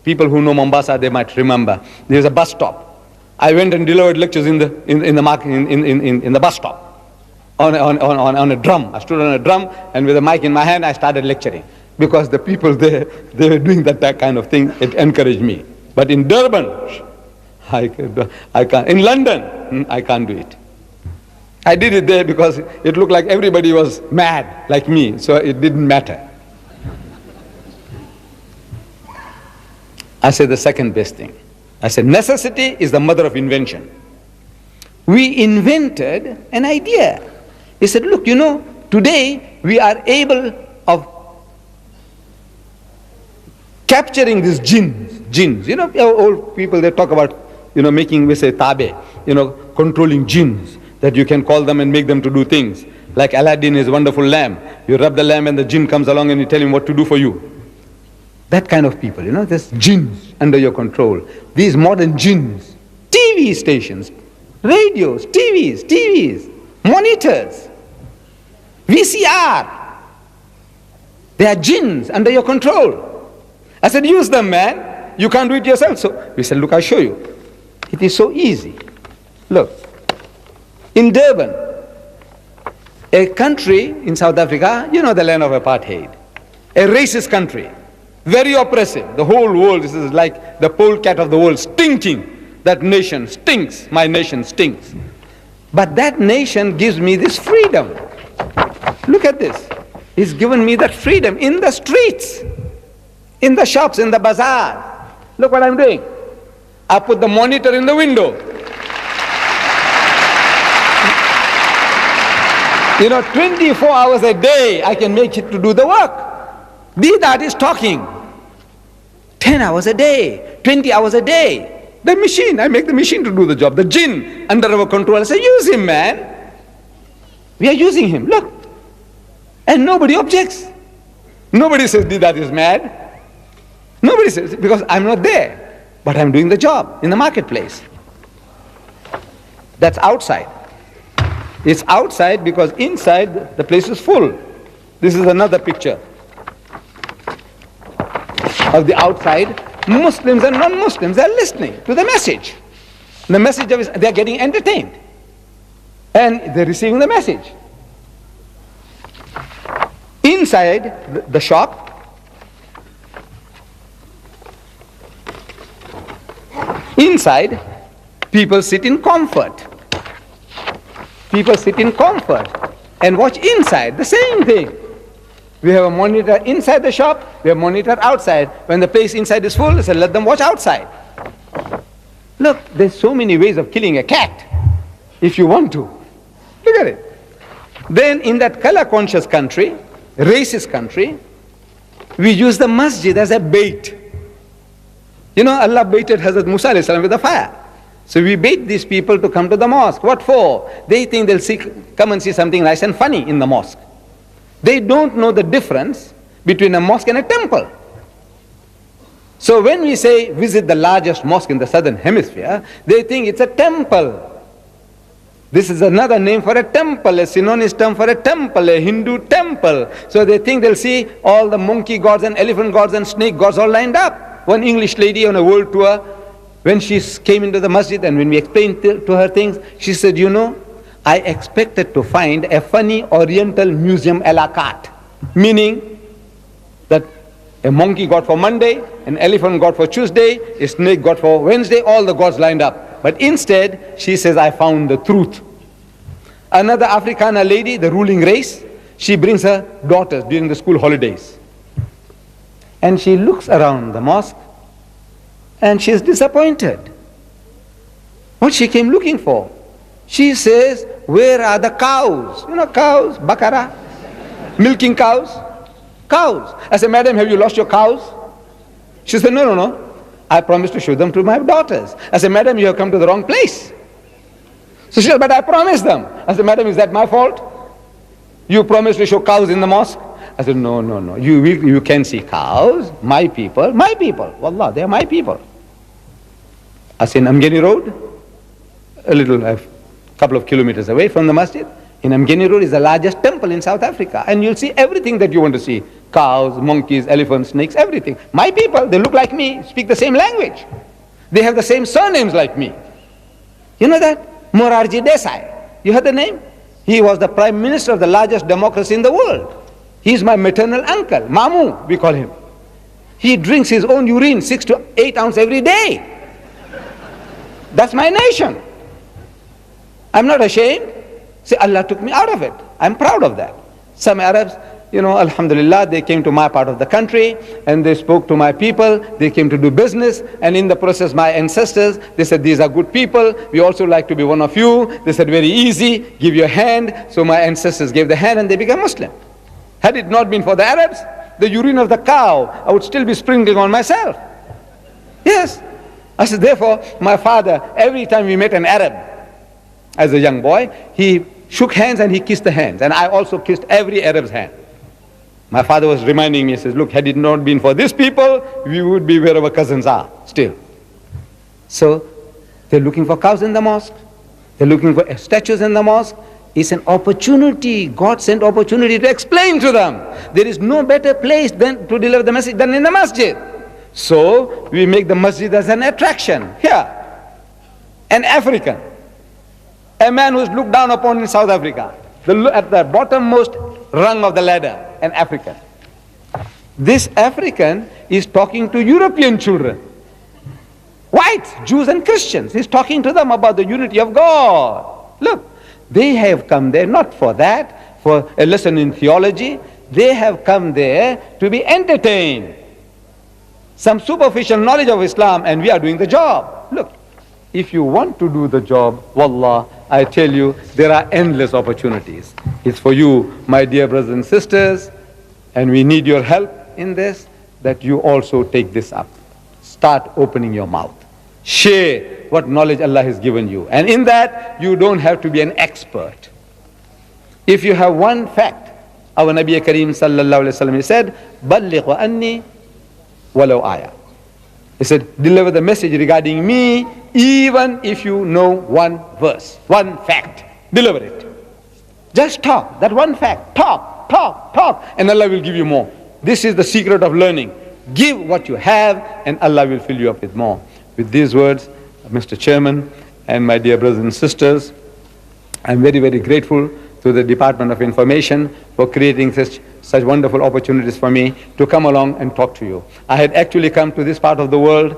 People who know Mombasa, they might remember. There's a bus stop. I went and delivered lectures in the bus stop. On a drum. I stood on a drum and with a mic in my hand I started lecturing. Because the people there, they were doing that kind of thing. It encouraged me. But in Durban, I can't. In London, I can't do it. I did it there because it looked like everybody was mad like me, so it didn't matter. I said the second best thing. I said necessity is the mother of invention. We invented an idea. He said, look, today we are able of capturing these jinns. Old people, they talk about, making, we say, tabe, controlling jinns, that you can call them and make them to do things. Like Aladdin, his wonderful lamp. You rub the lamp and the jinn comes along and you tell him what to do for you. That kind of people, there's jinns under your control. These modern jinns, TV stations, radios, TVs, monitors, VCR. They are jinns under your control. I said, use them, man. You can't do it yourself. So we said, look, I'll show you. It is so easy. Look, in Durban, a country in South Africa, the land of apartheid, a racist country, very oppressive. The whole world, this is like the polecat of the world, stinking. That nation stinks. My nation stinks. But that nation gives me this freedom. Look at this. He's given me that freedom in the streets, in the shops, in the bazaar. Look what I'm doing. I put the monitor in the window. 24 hours a day I can make it to do the work. That is talking. 10 hours a day, 20 hours a day. The machine, I make the machine to do the job. The jinn under our control. I say, use him, man. We are using him. Look. And nobody objects. Nobody says that is mad. Nobody says, because I'm not there. But I'm doing the job in the marketplace. That's outside. It's outside because inside the place is full. This is another picture of the outside. Muslims and non-Muslims are listening to the message. The message of they are getting entertained. And they're receiving the message. Inside the shop, inside, people sit in comfort. People sit in comfort and watch inside, the same thing. We have a monitor inside the shop, we have a monitor outside. When the place inside is full, they say, let them watch outside. Look, there's so many ways of killing a cat, if you want to. Look at it. Then in that color-conscious country, racist country, we use the masjid as a bait. You know, Allah baited Hazrat Musa alayhi salam with the fire. So we bait these people to come to the mosque. What for? They think they'll come and see something nice and funny in the mosque. They don't know the difference between a mosque and a temple. So when we say visit the largest mosque in the southern hemisphere, they think it's a temple. This is another name for a temple, a synonymous term for a temple, a Hindu temple. So they think they'll see all the monkey gods and elephant gods and snake gods all lined up. One English lady on a world tour, when she came into the masjid and when we explained to her things, she said, you know, I expected to find a funny oriental museum a la carte. Meaning that a monkey god for Monday, an elephant god for Tuesday, a snake god for Wednesday, all the gods lined up. But instead, she says, I found the truth. Another Africana lady, the ruling race, she brings her daughters during the school holidays. And she looks around the mosque and she's disappointed. What she came looking for? She says, where are the cows? You know cows, bakara, milking cows. Cows. I said, madam, have you lost your cows? She said, no. I promised to show them to my daughters. I said, madam, you have come to the wrong place. So she said, but I promised them. I said, madam, is that my fault? You promised to show cows in the mosque? I said, no. You can see cows, my people. Wallah, they are my people. I said, in Amgeni Road, a couple of kilometers away from the masjid, in Amgeni Road is the largest temple in South Africa. And you'll see everything that you want to see. Cows, monkeys, elephants, snakes, everything. My people, they look like me, speak the same language. They have the same surnames like me. You know that? Morarji Desai. You heard the name? He was the prime minister of the largest democracy in the world. He's my maternal uncle, Mamu, we call him. He drinks his own urine 6 to 8 ounces every day. That's my nation. I'm not ashamed. Say, Allah took me out of it. I'm proud of that. Some Arabs, you know, alhamdulillah, they came to my part of the country and they spoke to my people. They came to do business, and in the process, my ancestors, they said, these are good people. We also like to be one of you. They said, very easy, give your hand. So my ancestors gave the hand and they became Muslim. Had it not been for the Arabs, the urine of the cow, I would still be sprinkling on myself. Yes. I said, therefore, my father, every time we met an Arab, as a young boy, he shook hands and he kissed the hands. And I also kissed every Arab's hand. My father was reminding me, he says, look, had it not been for these people, we would be where our cousins are still. So, they're looking for cows in the mosque. They're looking for statues in the mosque. It's an opportunity. God sent opportunity to explain to them. There is no better place than to deliver the message than in the masjid. So, we make the masjid as an attraction. Here, an African, a man who is looked down upon in South Africa, at the bottommost rung of the ladder, an African. This African is talking to European children, whites, Jews and Christians. He's talking to them about the unity of God. Look, they have come there not for that, for a lesson in theology. They have come there to be entertained. Some superficial knowledge of Islam, and we are doing the job. Look, if you want to do the job, wallah, I tell you, there are endless opportunities. It's for you, my dear brothers and sisters, and we need your help in this, that you also take this up. Start opening your mouth. Share what knowledge Allah has given you. And in that, you don't have to be an expert. If you have one fact, our Nabi Kareem sallallahu alayhi wa sallam, he said, "Balligh wa anni walau ayah." He said, deliver the message regarding me, even if you know one verse, one fact. Deliver it. Just talk, that one fact. Talk, and Allah will give you more. This is the secret of learning. Give what you have, and Allah will fill you up with more. With these words, Mr. Chairman, and my dear brothers and sisters, I'm very, very grateful to the Department of Information for creating such wonderful opportunities for me to come along and talk to you. I had actually come to this part of the world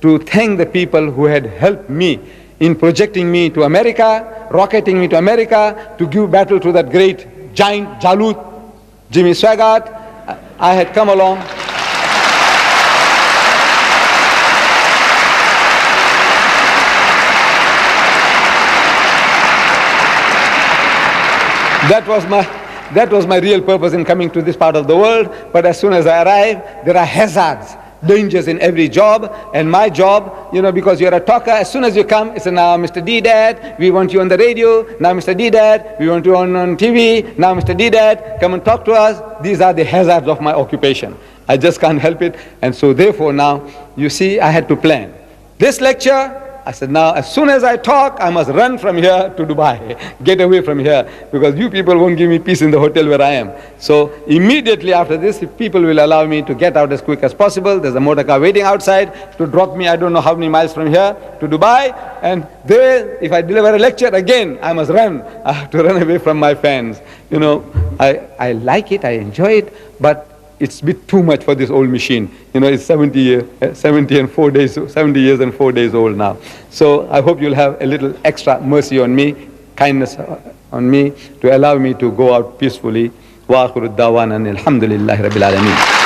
to thank the people who had helped me in projecting me to America, rocketing me to America, to give battle to that great giant Jalut, Jimmy Swaggart. I had come along. That was my real purpose in coming to this part of the world. But as soon as I arrive, there are hazards, dangers in every job. And my job, because you're a talker, as soon as you come, it's now Mr. D-Dad, we want you on the radio. Now Mr. D-Dad, we want you on TV. Now Mr. D-Dad, come and talk to us. These are the hazards of my occupation. I just can't help it. And so therefore now, you see, I had to plan. This lecture, I said, now as soon as I talk, I must run from here to Dubai, get away from here, because you people won't give me peace in the hotel where I am. So immediately after this, if people will allow me to get out as quick as possible, there's a motor car waiting outside to drop me, I don't know how many miles from here to Dubai, and there, if I deliver a lecture again, I must run. I have to run away from my fans. I like it, I enjoy it, but it's a bit too much for this old machine. It's 70 years and 4 days old now. So I hope you'll have a little extra mercy on me, kindness on me, to allow me to go out peacefully. Wa akhiru da'wana alhamdulillahi rabbil alameen.